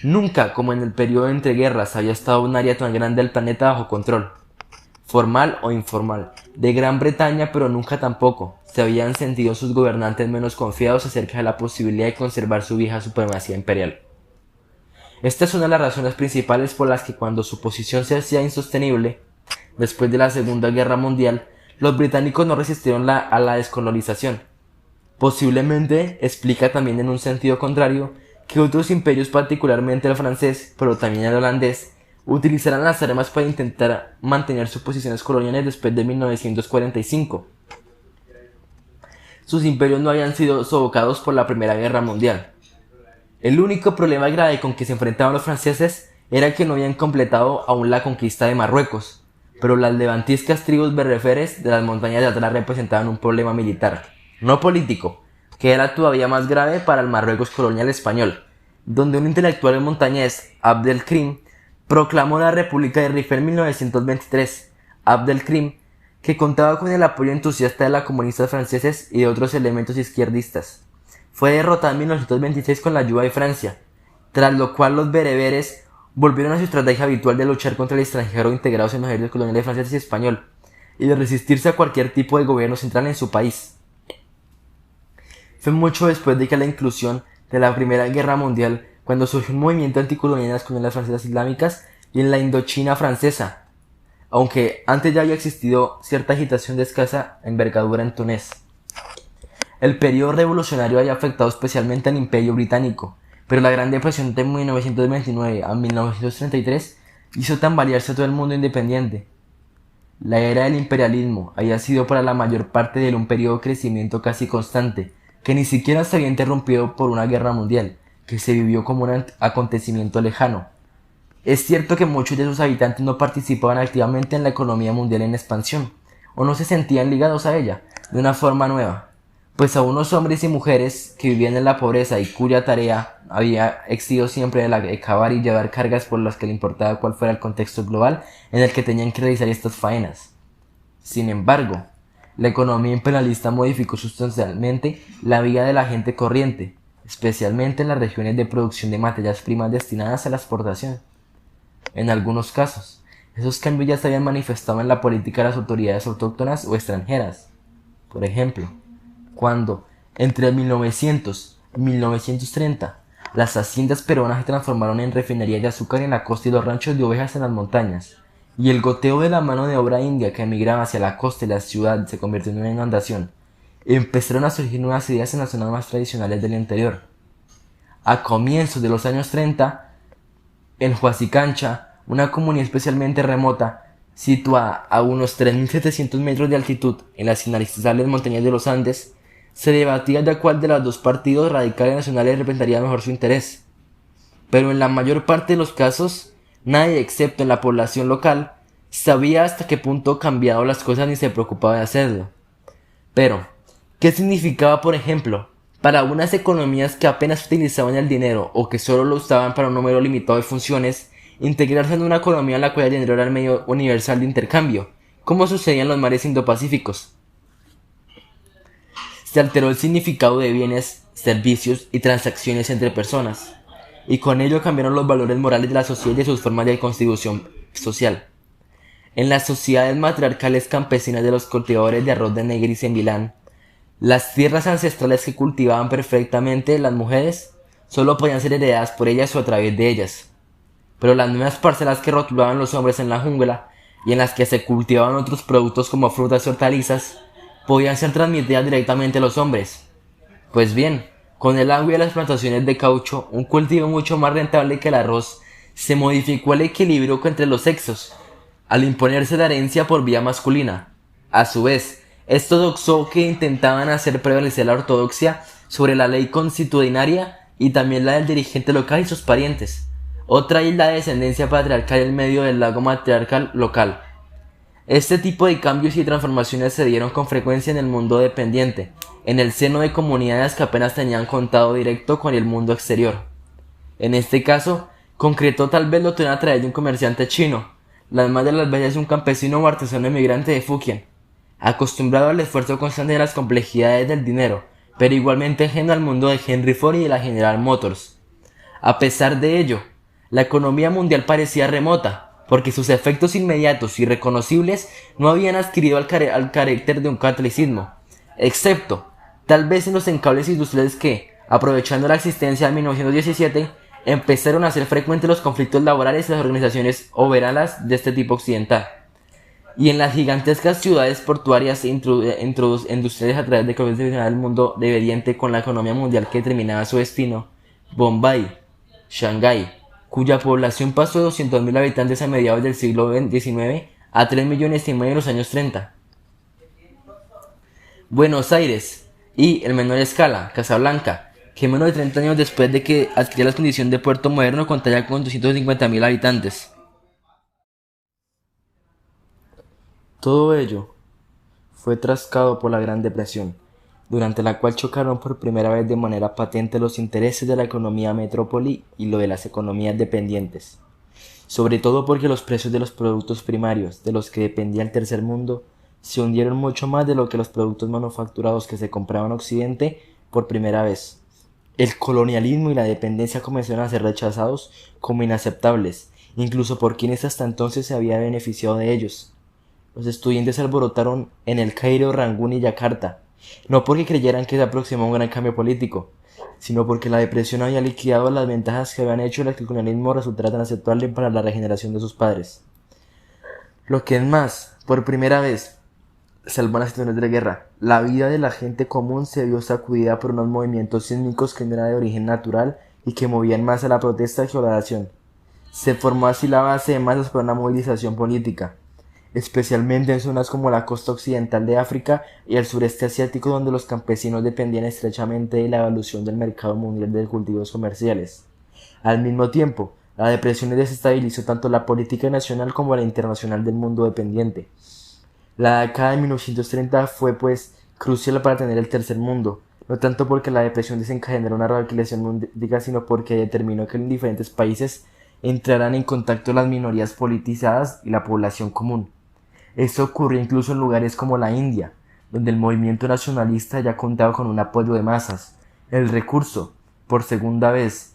Nunca, como en el periodo entre guerras, había estado un área tan grande del planeta bajo control, formal o informal, de Gran Bretaña, pero nunca tampoco se habían sentido sus gobernantes menos confiados acerca de la posibilidad de conservar su vieja supremacía imperial. Esta es una de las razones principales por las que cuando su posición se hacía insostenible, después de la Segunda Guerra Mundial, los británicos no resistieron a la descolonización. Posiblemente explica también en un sentido contrario que otros imperios, particularmente el francés, pero también el holandés, utilizarán las armas para intentar mantener sus posiciones coloniales después de 1945. Sus imperios no habían sido sofocados por la Primera Guerra Mundial. El único problema grave con que se enfrentaban los franceses era que no habían completado aún la conquista de Marruecos, pero las levantiscas tribus bereberes de las montañas de atrás representaban un problema militar, no político, que era todavía más grave para el Marruecos colonial español, donde un intelectual montañés, Abd el-Krim, proclamó la República de Rif en 1923. Abd el-Krim, que contaba con el apoyo entusiasta de los comunistas franceses y de otros elementos izquierdistas, fue derrotado en 1926 con la ayuda de Francia, tras lo cual los bereberes volvieron a su estrategia habitual de luchar contra el extranjero integrados en los ejércitos coloniales francés y español, y de resistirse a cualquier tipo de gobierno central en su país. Fue mucho después de que la inclusión de la Primera Guerra Mundial cuando surgió un movimiento anticolonial en las colonias francesas islámicas y en la Indochina francesa, aunque antes ya había existido cierta agitación de escasa envergadura en Túnez. El periodo revolucionario había afectado especialmente al Imperio Británico, pero la Gran Depresión de 1929 a 1933 hizo tambalearse a todo el mundo independiente. La era del imperialismo había sido para la mayor parte de él un periodo de crecimiento casi constante, que ni siquiera se había interrumpido por una guerra mundial, que se vivió como un acontecimiento lejano. Es cierto que muchos de sus habitantes no participaban activamente en la economía mundial en expansión, o no se sentían ligados a ella de una forma nueva, pues a unos hombres y mujeres que vivían en la pobreza y cuya tarea había sido siempre la de cavar y llevar cargas por las que le importaba cuál fuera el contexto global en el que tenían que realizar estas faenas. Sin embargo, la economía imperialista modificó sustancialmente la vida de la gente corriente, especialmente en las regiones de producción de materias primas destinadas a la exportación. En algunos casos, esos cambios ya se habían manifestado en la política de las autoridades autóctonas o extranjeras. Por ejemplo, cuando, entre 1900 y 1930, las haciendas peruanas se transformaron en refinerías de azúcar en la costa y los ranchos de ovejas en las montañas, y el goteo de la mano de obra india que emigraba hacia la costa y la ciudad se convirtió en una inundación, empezaron a surgir nuevas ideas en las zonas más tradicionales del interior. A comienzos de los años 30, en Huasicancha, una comunidad especialmente remota, situada a unos 3.700 metros de altitud en las inaccesibles montañas de los Andes, se debatía de cuál de los dos partidos radicales nacionales representaría mejor su interés. Pero en la mayor parte de los casos, nadie excepto en la población local sabía hasta qué punto cambiado las cosas ni se preocupaba de hacerlo. Pero, ¿qué significaba, por ejemplo, para unas economías que apenas utilizaban el dinero o que solo lo usaban para un número limitado de funciones, integrarse en una economía en la cual el dinero era el medio universal de intercambio, como sucedía en los mares indopacíficos? Se alteró el significado de bienes, servicios y transacciones entre personas, y con ello cambiaron los valores morales de la sociedad y de sus formas de constitución social. En las sociedades matriarcales campesinas de los cultivadores de arroz de Negris en Milán, las tierras ancestrales que cultivaban perfectamente las mujeres solo podían ser heredadas por ellas o a través de ellas. Pero las nuevas parcelas que rotulaban los hombres en la jungla y en las que se cultivaban otros productos como frutas y hortalizas podían ser transmitidas directamente a los hombres. Pues bien, con el agua y las plantaciones de caucho, un cultivo mucho más rentable que el arroz, se modificó el equilibrio entre los sexos, al imponerse la herencia por vía masculina. A su vez, esto doxó que intentaban hacer prevalecer la ortodoxia sobre la ley consuetudinaria y también la del dirigente local y sus parientes, otra isla de descendencia patriarcal en medio del lago matriarcal local. Este tipo de cambios y transformaciones se dieron con frecuencia en el mundo dependiente, en el seno de comunidades que apenas tenían contacto directo con el mundo exterior. En este caso, concreto tal vez lo tuviera a través de un comerciante chino, las más de las veces un campesino o artesano emigrante de Fujian, acostumbrado al esfuerzo constante de las complejidades del dinero, pero igualmente ajeno al mundo de Henry Ford y de la General Motors. A pesar de ello, la economía mundial parecía remota, porque sus efectos inmediatos y reconocibles no habían adquirido al carácter de un catolicismo, excepto, tal vez en los encables industriales que, aprovechando la existencia de 1917, empezaron a ser frecuentes los conflictos laborales y las organizaciones obreras de este tipo occidental. Y en las gigantescas ciudades portuarias industriales a través de que el mundo dependiente con la economía mundial que determinaba su destino, Bombay, Shanghái, cuya población pasó de 200.000 habitantes a mediados del siglo XIX a 3,5 millones en los años 30. Buenos Aires y, en menor escala, Casablanca, que menos de 30 años después de que adquiriera la condición de puerto moderno contaba con 250.000 habitantes. Todo ello fue trascado por la Gran Depresión, durante la cual chocaron por primera vez de manera patente los intereses de la economía metrópoli y lo de las economías dependientes, sobre todo porque los precios de los productos primarios de los que dependía el tercer mundo se hundieron mucho más de lo que los productos manufacturados que se compraban en Occidente por primera vez. El colonialismo y la dependencia comenzaron a ser rechazados como inaceptables, incluso por quienes hasta entonces se había beneficiado de ellos. Los estudiantes se alborotaron en El Cairo, Rangún y Yakarta, no porque creyeran que se aproximaba un gran cambio político, sino porque la depresión había liquidado las ventajas que habían hecho que el colonialismo resultara tan aceptable para la regeneración de sus padres. Lo que es más, por primera vez, salvo las situaciones de guerra, la vida de la gente común se vio sacudida por unos movimientos sísmicos que no eran de origen natural y que movían más a la protesta que a la oración. Se formó así la base de masas para una movilización política, especialmente en zonas como la costa occidental de África y el sureste asiático, donde los campesinos dependían estrechamente de la evolución del mercado mundial de cultivos comerciales. Al mismo tiempo, la depresión desestabilizó tanto la política nacional como la internacional del mundo dependiente. La década de 1930 fue, pues, crucial para tener el tercer mundo, no tanto porque la depresión desencadenara una radicalización mundial, sino porque determinó que en diferentes países entraran en contacto las minorías politizadas y la población común. Esto ocurrió incluso en lugares como la India, donde el movimiento nacionalista ya contaba con un apoyo de masas. El recurso, por segunda vez,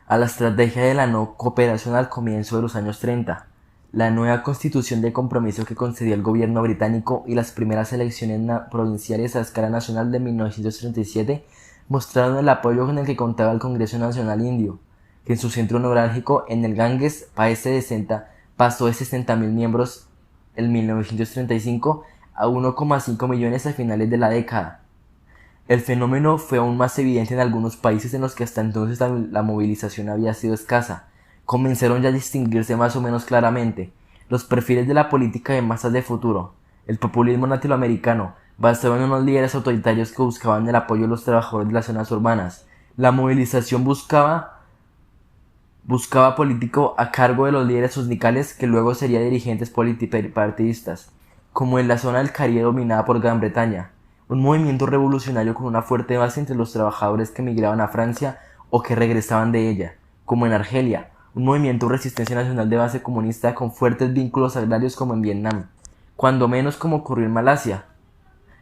a la estrategia de la no cooperación al comienzo de los años 30, la nueva constitución de compromiso que concedió el gobierno británico y las primeras elecciones provinciales a escala nacional de 1937 mostraron el apoyo con el que contaba el Congreso Nacional Indio, que en su centro neurálgico en el Ganges pasó de 60.000 miembros en 1935 a 1,5 millones a finales de la década. El fenómeno fue aún más evidente en algunos países en los que hasta entonces la movilización había sido escasa. Comenzaron ya a distinguirse más o menos claramente los perfiles de la política de masas de futuro. El populismo latinoamericano, basado en unos líderes autoritarios que buscaban el apoyo de los trabajadores de las zonas urbanas. La movilización buscaba político a cargo de los líderes sindicales que luego serían dirigentes partidistas, como en la zona del Caribe dominada por Gran Bretaña, un movimiento revolucionario con una fuerte base entre los trabajadores que emigraban a Francia o que regresaban de ella, como en Argelia, un movimiento de resistencia nacional de base comunista con fuertes vínculos agrarios como en Vietnam, cuando menos como ocurrió en Malasia.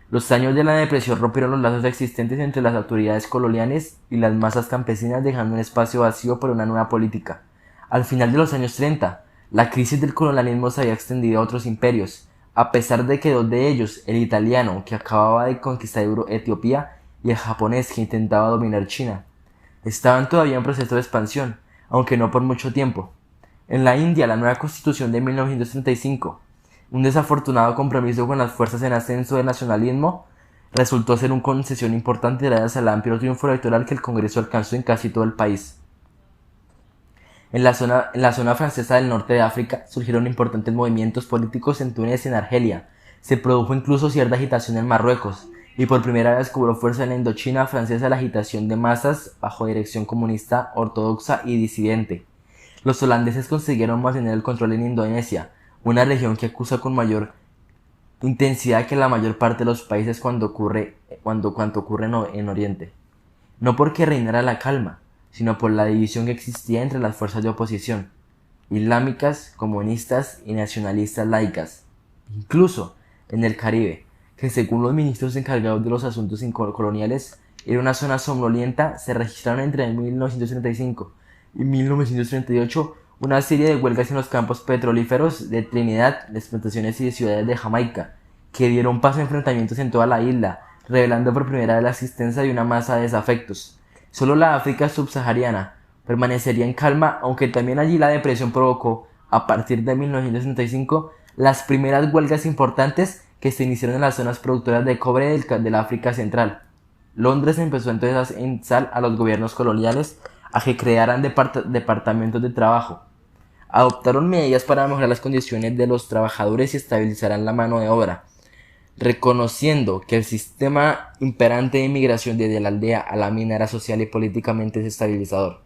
Los años de la depresión rompieron los lazos existentes entre las autoridades coloniales y las masas campesinas, dejando un espacio vacío para una nueva política. Al final de los años 30, la crisis del colonialismo se había extendido a otros imperios, a pesar de que dos de ellos, el italiano, que acababa de conquistar Etiopía, y el japonés, que intentaba dominar China, estaban todavía en proceso de expansión, aunque no por mucho tiempo. En la India, la nueva constitución de 1935, un desafortunado compromiso con las fuerzas en ascenso del nacionalismo, resultó ser una concesión importante gracias al amplio triunfo electoral que el Congreso alcanzó en casi todo el país. En la zona francesa del norte de África surgieron importantes movimientos políticos en Túnez y en Argelia. Se produjo incluso cierta agitación en Marruecos, y por primera vez cobró fuerza en la Indochina francesa la agitación de masas bajo dirección comunista, ortodoxa y disidente. Los holandeses consiguieron mantener el control en Indonesia, una región que acusa con mayor intensidad que la mayor parte de los países cuando ocurre en Oriente. No porque reinara la calma, sino por la división que existía entre las fuerzas de oposición, islámicas, comunistas y nacionalistas laicas, incluso en el Caribe, que según los ministros encargados de los asuntos coloniales era una zona somnolienta. Se registraron entre 1935 y 1938 una serie de huelgas en los campos petrolíferos de Trinidad, de explotaciones y de ciudades de Jamaica, que dieron paso a enfrentamientos en toda la isla, revelando por primera vez la existencia de una masa de desafectos. Solo la África subsahariana permanecería en calma, aunque también allí la depresión provocó, a partir de 1935, las primeras huelgas importantes que se iniciaron en las zonas productoras de cobre del África Central. Londres empezó entonces a instar a los gobiernos coloniales a que crearan departamentos de trabajo. Adoptaron medidas para mejorar las condiciones de los trabajadores y estabilizaran la mano de obra, reconociendo que el sistema imperante de inmigración desde la aldea a la mina era social y políticamente desestabilizador.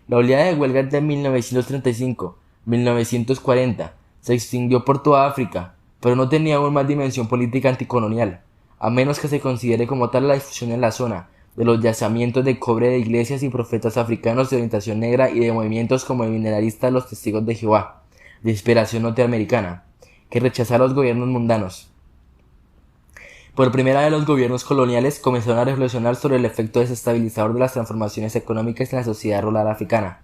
La oleada de huelgas de 1935-1940 se extendió por toda África, pero no tenía aún más dimensión política anticolonial, a menos que se considere como tal la difusión en la zona de los yacimientos de cobre de iglesias y profetas africanos de orientación negra y de movimientos como el mineralista Los Testigos de Jehová, de inspiración norteamericana, que rechazaron a los gobiernos mundanos. Por primera vez los gobiernos coloniales comenzaron a reflexionar sobre el efecto desestabilizador de las transformaciones económicas en la sociedad rural africana,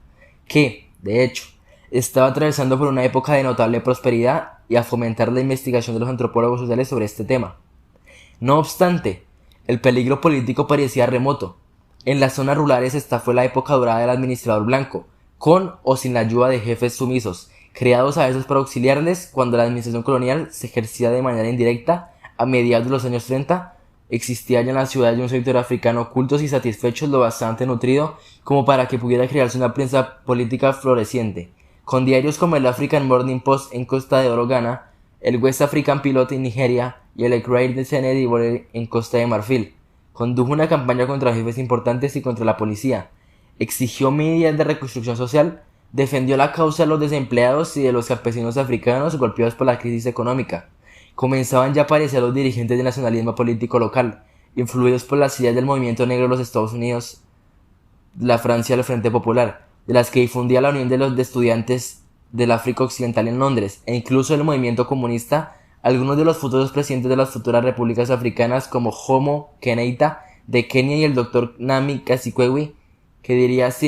que, de hecho, estaba atravesando por una época de notable prosperidad, y a fomentar la investigación de los antropólogos sociales sobre este tema. No obstante, el peligro político parecía remoto. En las zonas rurales esta fue la época dorada del administrador blanco, con o sin la ayuda de jefes sumisos, creados a veces para auxiliarles cuando la administración colonial se ejercía de manera indirecta. A mediados de los años 30, existía ya en las ciudades de un sector africano cultos y satisfechos lo bastante nutrido como para que pudiera crearse una prensa política floreciente, con diarios como el African Morning Post en Costa de Oro, Ghana, el West African Pilot en Nigeria y el Great Senegal en Costa de Marfil. Condujo una campaña contra jefes importantes y contra la policía, exigió medidas de reconstrucción social, defendió la causa de los desempleados y de los campesinos africanos golpeados por la crisis económica. Comenzaban ya a aparecer los dirigentes del nacionalismo político local, influidos por las ideas del movimiento negro de los Estados Unidos, la Francia del Frente Popular, de las que difundía la Unión de los Estudiantes del África Occidental en Londres, e incluso el movimiento comunista. Algunos de los futuros presidentes de las futuras repúblicas africanas, como Jomo Kenyatta de Kenia y el Dr. Nnamdi Azikiwe, que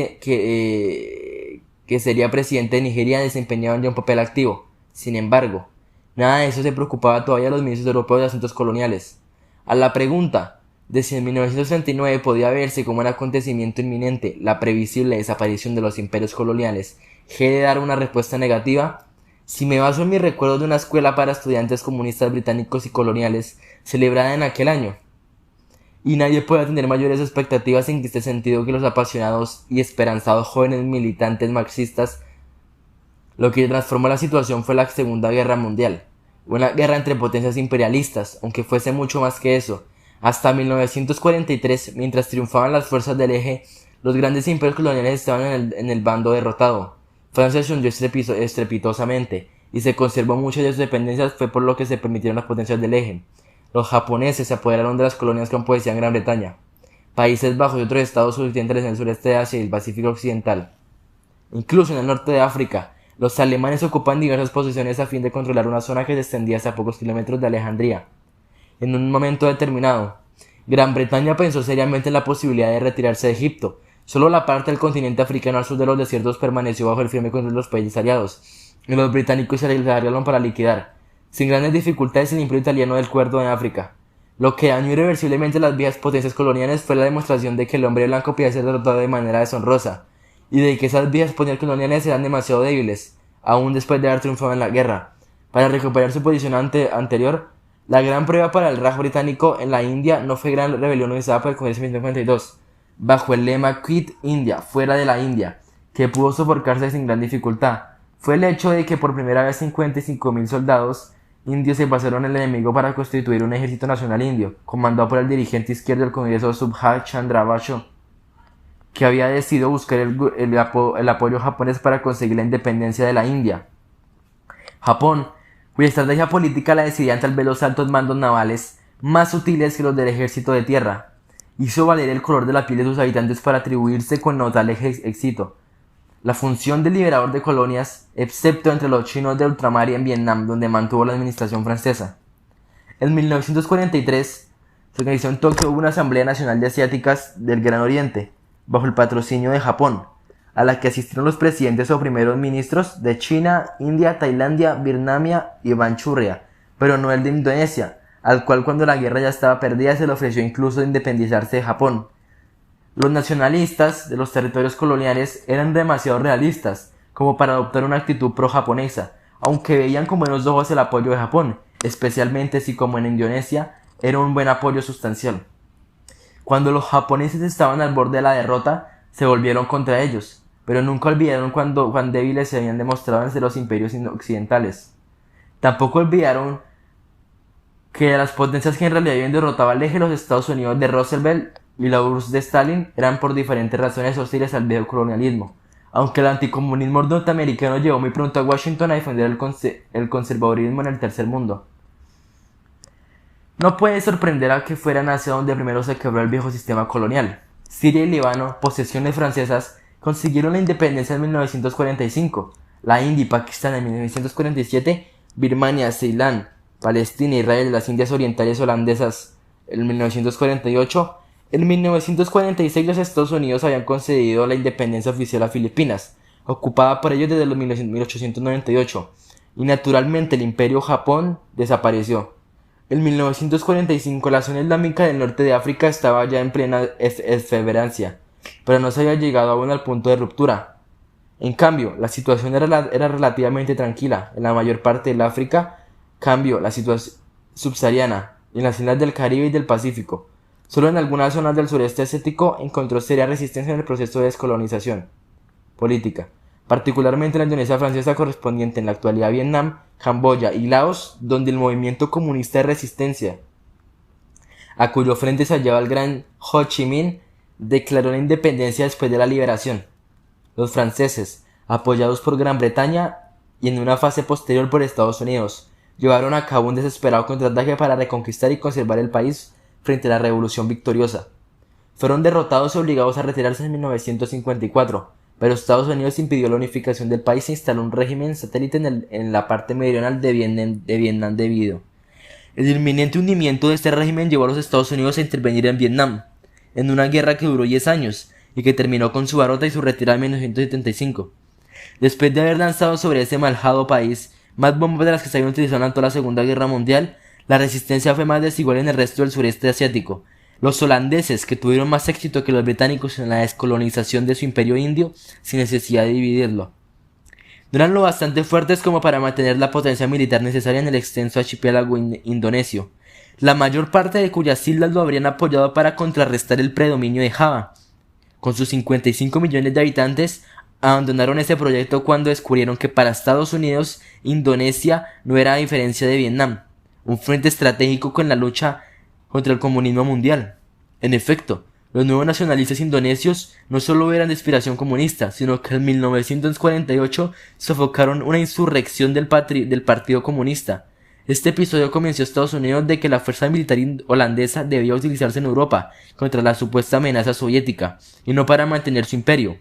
sería presidente de Nigeria, desempeñaban ya un papel activo. Sin embargo, nada de eso se preocupaba todavía a los ministros europeos de asuntos coloniales. A la pregunta de si en 1939 podía verse como un acontecimiento inminente la previsible desaparición de los imperios coloniales, he de dar una respuesta negativa. Si me baso en mis recuerdos de una escuela para estudiantes comunistas británicos y coloniales celebrada en aquel año, y nadie puede tener mayores expectativas en este sentido que los apasionados y esperanzados jóvenes militantes marxistas, lo que transformó la situación fue la Segunda Guerra Mundial, una guerra entre potencias imperialistas, aunque fuese mucho más que eso. Hasta 1943, mientras triunfaban las fuerzas del eje, los grandes imperios coloniales estaban en el bando derrotado. Francia se hundió estrepitosamente, y se conservó muchas de sus dependencias. Fue por lo que se permitieron las potencias del eje. Los japoneses se apoderaron de las colonias que empobrecían Gran Bretaña, Países Bajos y otros estados surtientes en el sureste de Asia y el Pacífico Occidental. Incluso en el norte de África, los alemanes ocupan diversas posiciones a fin de controlar una zona que se extendía hasta pocos kilómetros de Alejandría. En un momento determinado, Gran Bretaña pensó seriamente en la posibilidad de retirarse de Egipto. Solo la parte del continente africano al sur de los desiertos permaneció bajo el firme control de los países aliados, y los británicos se largaron para liquidar, sin grandes dificultades, el imperio italiano del Cuerno en África. Lo que dañó irreversiblemente las viejas potencias coloniales fue la demostración de que el hombre blanco podía ser derrotado de manera deshonrosa, y de que esas viejas potencias coloniales eran demasiado débiles, aún después de haber triunfado en la guerra, para recuperar su posición anterior. La gran prueba para el Raj británico en la India no fue gran rebelión organizada por el Congreso de 1942, bajo el lema Quit India, fuera de la India, que pudo soportarse sin gran dificultad. Fue el hecho de que por primera vez 55.000 soldados indios se pasaron al enemigo para constituir un ejército nacional indio, comandado por el dirigente izquierdo del Congreso Subhash Chandra Bose, que había decidido buscar el apoyo japonés para conseguir la independencia de la India. Japón, cuya estrategia política la decidían tal vez los altos mandos navales, más sutiles que los del ejército de tierra, hizo valer el color de la piel de sus habitantes para atribuirse con notable éxito la función de liberador de colonias, excepto entre los chinos de ultramar y en Vietnam, donde mantuvo la administración francesa. En 1943 se organizó en Tokio una Asamblea Nacional de Asiáticas del Gran Oriente, bajo el patrocinio de Japón, a la que asistieron los presidentes o primeros ministros de China, India, Tailandia, Birmania y Manchuria, pero no el de Indonesia, al cual cuando la guerra ya estaba perdida se le ofreció incluso independizarse de Japón. Los nacionalistas de los territorios coloniales eran demasiado realistas como para adoptar una actitud pro-japonesa, aunque veían con buenos ojos el apoyo de Japón, especialmente si como en Indonesia era un buen apoyo sustancial. Cuando los japoneses estaban al borde de la derrota, se volvieron contra ellos, pero nunca olvidaron cuán débiles se habían demostrado ante los imperios occidentales. Tampoco olvidaron que las potencias que en realidad habían derrotado al eje los Estados Unidos de Roosevelt y la URSS de Stalin eran por diferentes razones hostiles al viejo colonialismo, aunque el anticomunismo norteamericano llevó muy pronto a Washington a defender el conservadurismo en el tercer mundo. No puede sorprender a que fuera Asia donde primero se quebró el viejo sistema colonial. Siria y Líbano, posesiones francesas, consiguieron la independencia en 1945, la India y Pakistán en 1947, Birmania, Ceilán, Palestina, Israel y las Indias Orientales holandesas en 1948, en 1946 los Estados Unidos habían concedido la independencia oficial a Filipinas, ocupada por ellos desde los 1898, y naturalmente el Imperio Japón desapareció. En 1945 la zona islámica del norte de África estaba ya en plena efeberancia, pero no se había llegado aún al punto de ruptura. En cambio, la situación era relativamente tranquila en la mayor parte del África, la situación subsahariana, y en las islas del Caribe y del Pacífico. Solo en algunas zonas del sureste asiático encontró seria resistencia en el proceso de descolonización política, particularmente en la Indonesia francesa correspondiente en la actualidad a Vietnam, Camboya y Laos, donde el movimiento comunista de resistencia, a cuyo frente se hallaba el gran Ho Chi Minh, declaró la independencia después de la liberación. Los franceses, apoyados por Gran Bretaña y en una fase posterior por Estados Unidos, llevaron a cabo un desesperado contraataque para reconquistar y conservar el país frente a la revolución victoriosa. Fueron derrotados y obligados a retirarse en 1954, pero Estados Unidos impidió la unificación del país e instaló un régimen satélite en la parte meridional de Vietnam debido. El inminente hundimiento de este régimen llevó a los Estados Unidos a intervenir en Vietnam, en una guerra que duró 10 años y que terminó con su derrota y su retirada en 1975. Después de haber lanzado sobre ese malhado país más bombas de las que se habían utilizado en toda la Segunda Guerra Mundial, la resistencia fue más desigual en el resto del sureste asiático. Los holandeses, que tuvieron más éxito que los británicos en la descolonización de su imperio indio, sin necesidad de dividirlo, no eran lo bastante fuertes como para mantener la potencia militar necesaria en el extenso archipiélago indonesio, la mayor parte de cuyas islas lo habrían apoyado para contrarrestar el predominio de Java. Con sus 55 millones de habitantes, abandonaron ese proyecto cuando descubrieron que para Estados Unidos, Indonesia no era a diferencia de Vietnam, un frente estratégico con la lucha contra el comunismo mundial. En efecto, los nuevos nacionalistas indonesios no solo eran de inspiración comunista, sino que en 1948 sofocaron una insurrección del Partido Comunista. Este episodio convenció a Estados Unidos de que la fuerza militar holandesa debía utilizarse en Europa contra la supuesta amenaza soviética, y no para mantener su imperio.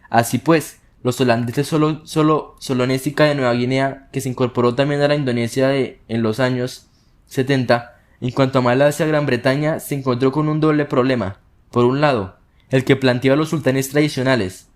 Así pues, los holandeses Solonésica de Nueva Guinea, que se incorporó también a la Indonesia en los años 70, en cuanto a Malasia, Gran Bretaña se encontró con un doble problema. Por un lado, el que planteaba los sultanes tradicionales,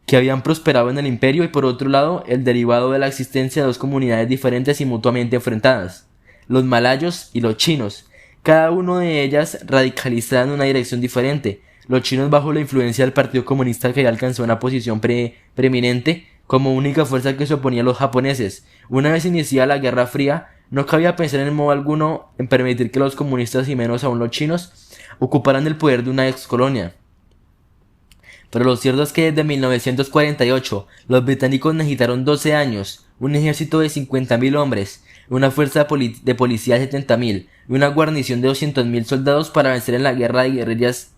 que habían prosperado en el imperio, y por otro lado, el derivado de la existencia de dos comunidades diferentes y mutuamente enfrentadas, los malayos y los chinos, cada uno de ellas radicalizada en una dirección diferente, los chinos bajo la influencia del Partido Comunista que ya alcanzó una posición preeminente como única fuerza que se oponía a los japoneses. Una vez iniciada la Guerra Fría, no cabía pensar en modo alguno en permitir que los comunistas y menos aún los chinos ocuparan el poder de una excolonia. Pero lo cierto es que desde 1948 los británicos necesitaron 12 años, un ejército de 50.000 hombres, una fuerza de policía de 70.000 y una guarnición de 200.000 soldados para vencer en la guerra de guerrillas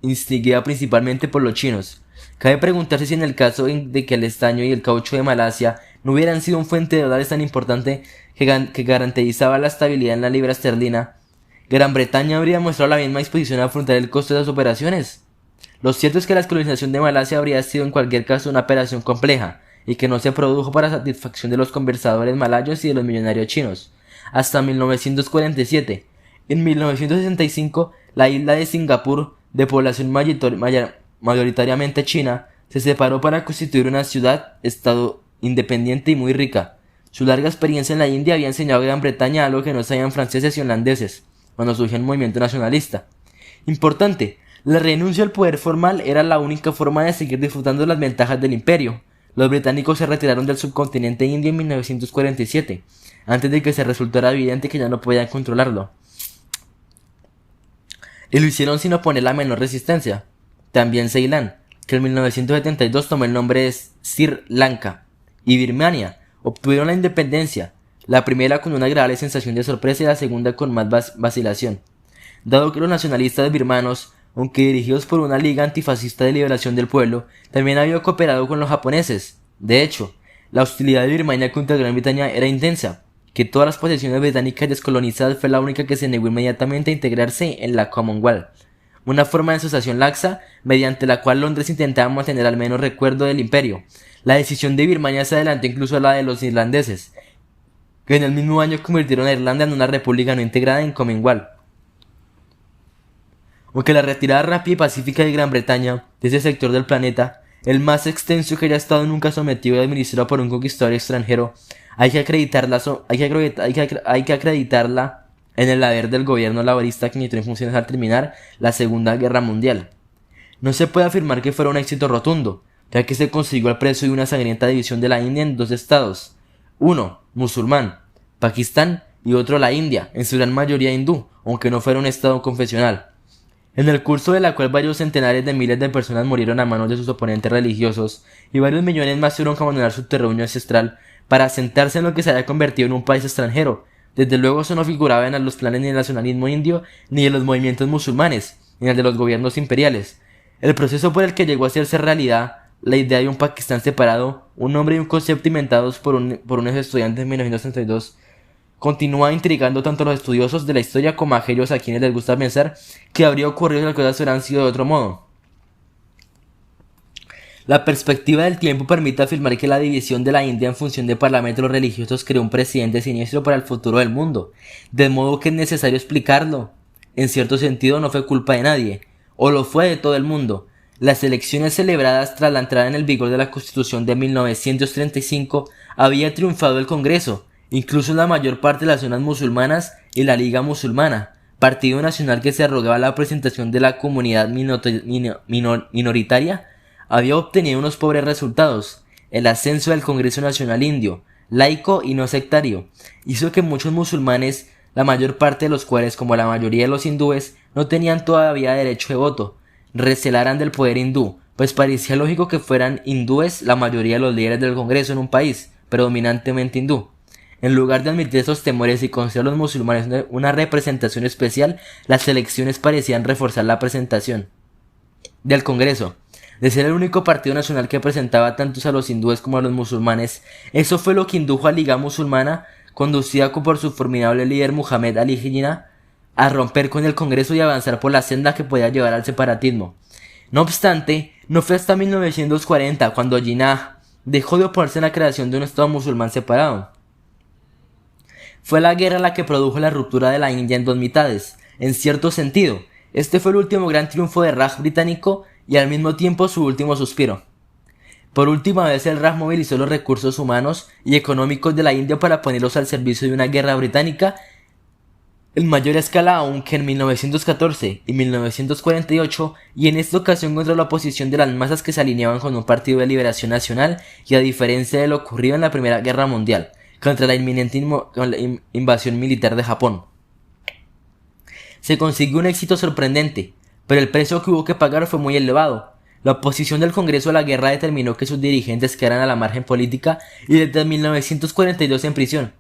instigada principalmente por los chinos. Cabe preguntarse si en el caso de que el estaño y el caucho de Malasia no hubieran sido un fuente de dólares tan importante que garantizaba la estabilidad en la libra esterlina, Gran Bretaña habría mostrado la misma disposición a afrontar el costo de las operaciones. Lo cierto es que la colonización de Malasia habría sido en cualquier caso una operación compleja, y que no se produjo para satisfacción de los conversadores malayos y de los millonarios chinos, hasta 1947. En 1965, la isla de Singapur, de población mayoritariamente china, se separó para constituir una ciudad-estado independiente y muy rica. Su larga experiencia en la India había enseñado a Gran Bretaña algo que no sabían franceses y holandeses, cuando surgió el movimiento nacionalista. Importante, la renuncia al poder formal era la única forma de seguir disfrutando las ventajas del imperio. Los británicos se retiraron del subcontinente indio en 1947, antes de que se resultara evidente que ya no podían controlarlo. Y lo hicieron sin oponer la menor resistencia. También Ceilán, que en 1972 tomó el nombre de Sri Lanka, y Birmania obtuvieron la independencia, la primera con una agradable sensación de sorpresa y la segunda con más vacilación, dado que los nacionalistas birmanos, aunque dirigidos por una liga antifascista de liberación del pueblo, también habían cooperado con los japoneses. De hecho, la hostilidad de Birmania contra Gran Bretaña era intensa, que todas las posesiones británicas descolonizadas fue la única que se negó inmediatamente a integrarse en la Commonwealth, una forma de asociación laxa mediante la cual Londres intentaba mantener al menos recuerdo del imperio. La decisión de Birmania se adelantó incluso a la de los irlandeses, que en el mismo año convirtieron a Irlanda en una república no integrada en Commonwealth. Aunque la retirada rápida y pacífica de Gran Bretaña de ese sector del planeta, el más extenso que haya estado nunca sometido y administrado por un conquistador extranjero, hay que acreditarla en el haber del gobierno laborista que entró en funciones al terminar la Segunda Guerra Mundial. No se puede afirmar que fuera un éxito rotundo, ya que se consiguió al precio de una sangrienta división de la India en dos estados, uno musulmán, Pakistán, y otro la India, en su gran mayoría hindú, aunque no fuera un estado confesional, en el curso de la cual varios centenares de miles de personas murieron a manos de sus oponentes religiosos, y varios millones más tuvieron que abandonar su terruño ancestral para asentarse en lo que se había convertido en un país extranjero. Desde luego eso no figuraba en los planes ni del nacionalismo indio, ni de los movimientos musulmanes, ni en el de los gobiernos imperiales. El proceso por el que llegó a hacerse realidad la idea de un Pakistán separado, un nombre y un concepto inventados por unos estudiantes en 1932, continúa intrigando tanto a los estudiosos de la historia como a aquellos a quienes les gusta pensar que habría ocurrido si las cosas hubieran sido de otro modo. La perspectiva del tiempo permite afirmar que la división de la India en función de parlamentos religiosos creó un precedente siniestro para el futuro del mundo, de modo que es necesario explicarlo. En cierto sentido no fue culpa de nadie, o lo fue de todo el mundo. Las elecciones celebradas tras la entrada en el vigor de la Constitución de 1935 había triunfado el Congreso, incluso en la mayor parte de las zonas musulmanas y la Liga Musulmana, partido nacional que se arrogaba la representación de la comunidad minoritaria, había obtenido unos pobres resultados. El ascenso del Congreso Nacional Indio, laico y no sectario, hizo que muchos musulmanes, la mayor parte de los cuales, como la mayoría de los hindúes, no tenían todavía derecho de voto, recelaran del poder hindú, pues parecía lógico que fueran hindúes la mayoría de los líderes del Congreso en un país predominantemente hindú. En lugar de admitir esos temores y conceder a los musulmanes una representación especial, las elecciones parecían reforzar la presentación del Congreso. De ser el único partido nacional que presentaba tanto a los hindúes como a los musulmanes, eso fue lo que indujo a la Liga Musulmana, conducida por su formidable líder Muhammad Ali Jinnah, a romper con el Congreso y avanzar por la senda que podía llevar al separatismo. No obstante, no fue hasta 1940 cuando Jinnah dejó de oponerse a la creación de un Estado musulmán separado. Fue la guerra la que produjo la ruptura de la India en dos mitades. En cierto sentido, este fue el último gran triunfo del Raj británico y al mismo tiempo su último suspiro. Por última vez el Raj movilizó los recursos humanos y económicos de la India para ponerlos al servicio de una guerra británica en mayor escala aún que en 1914 y 1948, y en esta ocasión contra la oposición de las masas que se alineaban con un partido de liberación nacional, y a diferencia de lo ocurrido en la Primera Guerra Mundial, contra la inminente invasión militar de Japón. Se consiguió un éxito sorprendente, pero el precio que hubo que pagar fue muy elevado. La oposición del Congreso a la guerra determinó que sus dirigentes quedaran a la margen política y desde 1942 en prisión.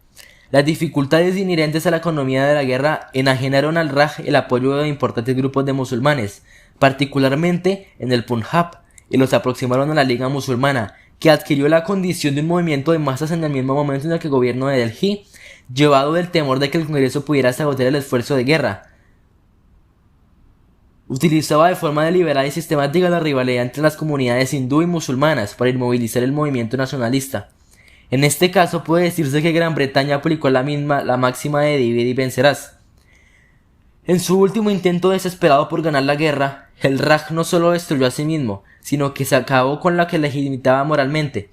Las dificultades inherentes a la economía de la guerra enajenaron al Raj el apoyo de importantes grupos de musulmanes, particularmente en el Punjab, y los aproximaron a la Liga Musulmana, que adquirió la condición de un movimiento de masas en el mismo momento en el que el gobierno de Delhi, llevado del temor de que el Congreso pudiera sabotear el esfuerzo de guerra, utilizaba de forma deliberada y sistemática la rivalidad entre las comunidades hindú y musulmanas para inmovilizar el movimiento nacionalista. En este caso puede decirse que Gran Bretaña aplicó la máxima de divide y vencerás. En su último intento desesperado por ganar la guerra, el Raj no solo destruyó a sí mismo, sino que se acabó con la que legitimaba moralmente.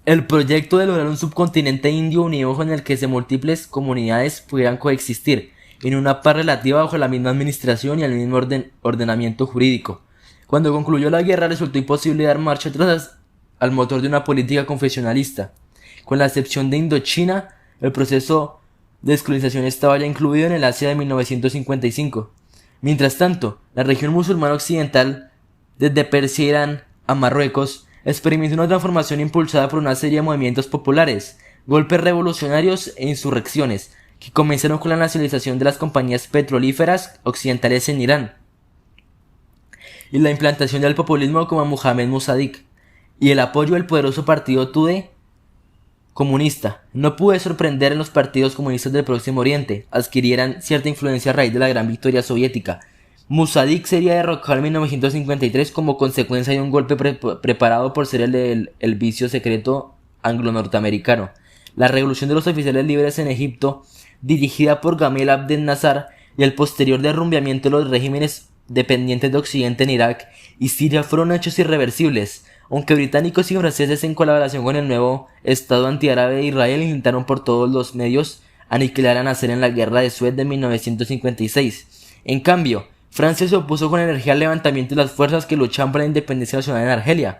El proyecto de lograr un subcontinente indio unido en el que múltiples comunidades pudieran coexistir, en una paz relativa bajo la misma administración y el mismo ordenamiento jurídico. Cuando concluyó la guerra resultó imposible dar marcha atrás al motor de una política confesionalista. Con la excepción de Indochina, el proceso de descolonización estaba ya incluido en el Asia de 1955. Mientras tanto, la región musulmana occidental, desde Persia e Irán a Marruecos, experimentó una transformación impulsada por una serie de movimientos populares, golpes revolucionarios e insurrecciones, que comenzaron con la nacionalización de las compañías petrolíferas occidentales en Irán y la implantación del populismo como Mohamed Mossadegh y el apoyo del poderoso partido Tudeh comunista. No puede sorprender en los partidos comunistas del Próximo Oriente adquirieran cierta influencia a raíz de la gran victoria soviética. Mossadegh sería derrocado en 1953 como consecuencia de un golpe preparado por ser el vicio secreto anglo-norteamericano. La revolución de los oficiales libres en Egipto, dirigida por Gamal Abdel Nasser, y el posterior derrumbamiento de los regímenes dependientes de Occidente en Irak y Siria fueron hechos irreversibles, aunque británicos y franceses en colaboración con el nuevo Estado antiárabe de Israel intentaron por todos los medios aniquilar a Nasser en la guerra de Suez de 1956. En cambio, Francia se opuso con energía al levantamiento de las fuerzas que luchaban por la independencia nacional en Argelia,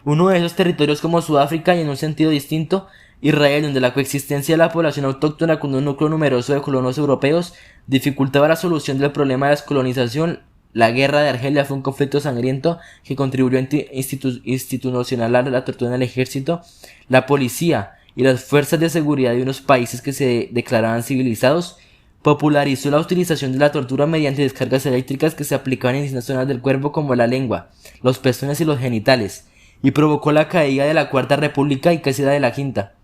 uno de esos territorios como Sudáfrica y en un sentido distinto, Israel, donde la coexistencia de la población autóctona con un núcleo numeroso de colonos europeos dificultaba la solución del problema de descolonización. La guerra de Argelia fue un conflicto sangriento que contribuyó a institucionalizar la tortura en el ejército, la policía y las fuerzas de seguridad de unos países que se declaraban civilizados, popularizó la utilización de la tortura mediante descargas eléctricas que se aplicaban en distintas zonas del cuerpo como la lengua, los pezones y los genitales, y provocó la caída de la Cuarta República y casi la de la Quinta.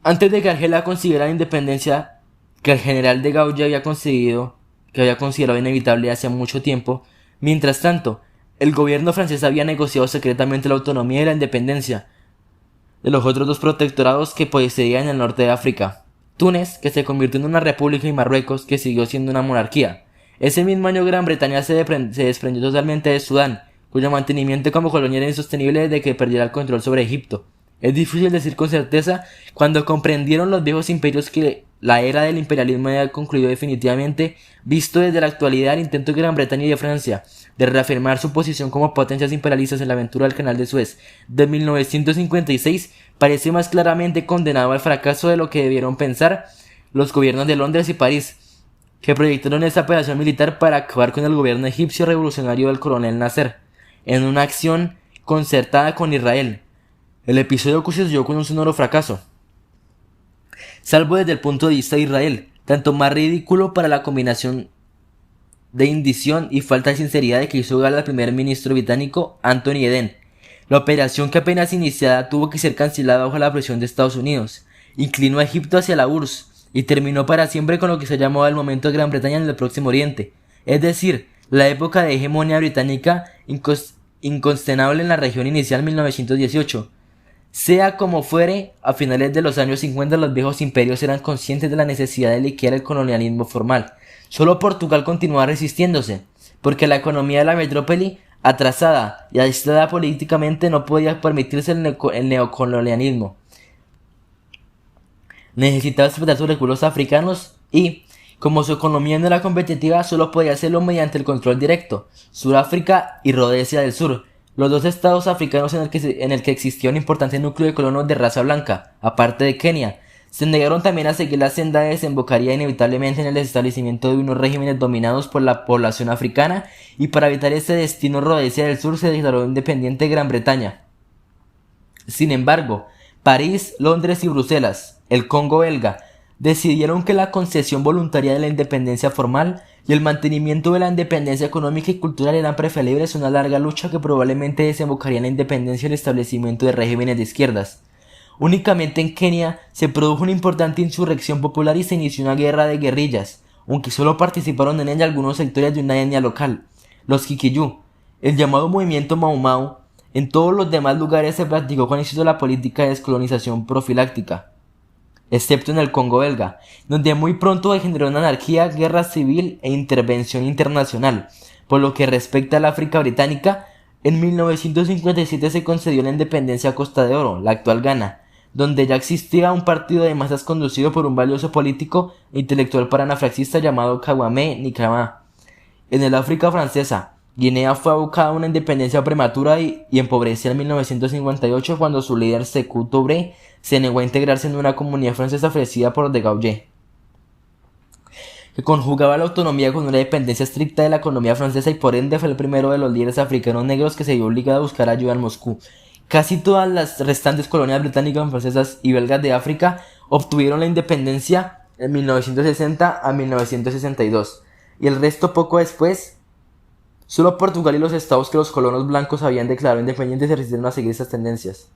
Antes de que Argelia consiguiera la independencia que el general de Gaulle había considerado inevitable hace mucho tiempo, mientras tanto, el gobierno francés había negociado secretamente la autonomía y la independencia de los otros dos protectorados que poseían en el norte de África: Túnez, que se convirtió en una república, y Marruecos, que siguió siendo una monarquía. Ese mismo año Gran Bretaña se desprendió totalmente de Sudán, cuyo mantenimiento como colonia era insostenible desde que perdiera el control sobre Egipto. Es difícil decir con certeza cuando comprendieron los viejos imperios que la era del imperialismo había concluido definitivamente, visto desde la actualidad el intento de Gran Bretaña y de Francia de reafirmar su posición como potencias imperialistas en la aventura del Canal de Suez de 1956 parece más claramente condenado al fracaso de lo que debieron pensar los gobiernos de Londres y París, que proyectaron esta operación militar para acabar con el gobierno egipcio revolucionario del coronel Nasser, en una acción concertada con Israel. El episodio concluyó con un sonoro fracaso, salvo desde el punto de vista de Israel, tanto más ridículo para la combinación de indición y falta de sinceridad de que hizo gala el primer ministro británico Anthony Eden. La operación, que apenas iniciada, tuvo que ser cancelada bajo la presión de Estados Unidos, inclinó a Egipto hacia la URSS y terminó para siempre con lo que se llamó el momento de Gran Bretaña en el Próximo Oriente, es decir, la época de hegemonía británica incuestionable en la región inicial 1918. Sea como fuere, a finales de los años 50 los viejos imperios eran conscientes de la necesidad de liquidar el colonialismo formal. Solo Portugal continuaba resistiéndose, porque la economía de la metrópoli, atrasada y aislada políticamente, no podía permitirse el neocolonialismo. Necesitaba explotar sus recursos africanos y, como su economía no era competitiva, solo podía hacerlo mediante el control directo. Sudáfrica y Rodesia del Sur, los dos estados africanos en el que existía un importante núcleo de colonos de raza blanca, aparte de Kenia, se negaron también a seguir la senda que desembocaría inevitablemente en el establecimiento de unos regímenes dominados por la población africana, y para evitar este destino Rodesia del Sur se declaró independiente de Gran Bretaña. Sin embargo, París, Londres y Bruselas, el Congo belga, decidieron que la concesión voluntaria de la independencia formal y el mantenimiento de la independencia económica y cultural eran preferibles a una larga lucha que probablemente desembocaría en la independencia y el establecimiento de regímenes de izquierdas. Únicamente en Kenia se produjo una importante insurrección popular y se inició una guerra de guerrillas, aunque solo participaron en ella algunos sectores de una etnia local, los Kikuyu. El llamado movimiento Mau Mau. En todos los demás lugares se practicó con éxito la política de descolonización profiláctica, excepto en el Congo belga, donde muy pronto degeneró en anarquía, guerra civil e intervención internacional. Por lo que respecta al África británica, en 1957 se concedió la independencia a Costa de Oro, la actual Ghana, donde ya existía un partido de masas conducido por un valioso político e intelectual panafrancista llamado Kwame Nkrumah. En el África francesa, Guinea fue abocada a una independencia prematura y empobrecida en 1958 cuando su líder Sékou Touré se negó a integrarse en una comunidad francesa ofrecida por de Gaulle, que conjugaba la autonomía con una dependencia estricta de la economía francesa y por ende fue el primero de los líderes africanos negros que se vio obligado a buscar ayuda en Moscú. Casi todas las restantes colonias británicas, francesas y belgas de África obtuvieron la independencia en 1960 a 1962 y el resto poco después. Solo Portugal y los estados que los colonos blancos habían declarado independientes se resistieron a seguir estas tendencias.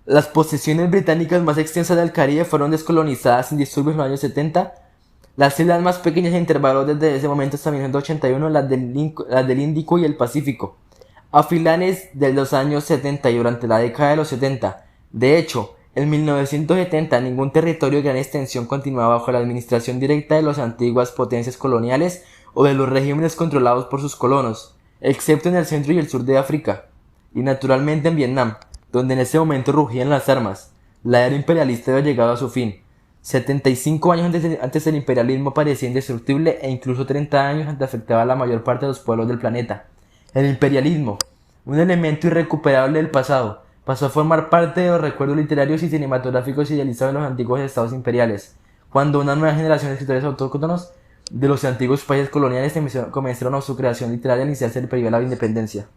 Las posesiones británicas más extensas del Caribe fueron descolonizadas sin disturbios en los años 70. Las islas más pequeñas se intervalaron desde ese momento hasta 1981, las del Índico y el Pacífico, a finales de los años 70 y durante la década de los 70. De hecho, en 1970 ningún territorio de gran extensión continuaba bajo la administración directa de las antiguas potencias coloniales o de los regímenes controlados por sus colonos, excepto en el centro y el sur de África, y naturalmente en Vietnam, donde en ese momento rugían las armas. La era imperialista había llegado a su fin. 75 años antes el imperialismo parecía indestructible e incluso 30 años antes afectaba a la mayor parte de los pueblos del planeta. El imperialismo, un elemento irrecuperable del pasado, pasó a formar parte de los recuerdos literarios y cinematográficos idealizados de los antiguos estados imperiales, cuando una nueva generación de escritores autóctonos de los antiguos países coloniales comenzaron a su creación literaria al iniciarse el periodo de la independencia.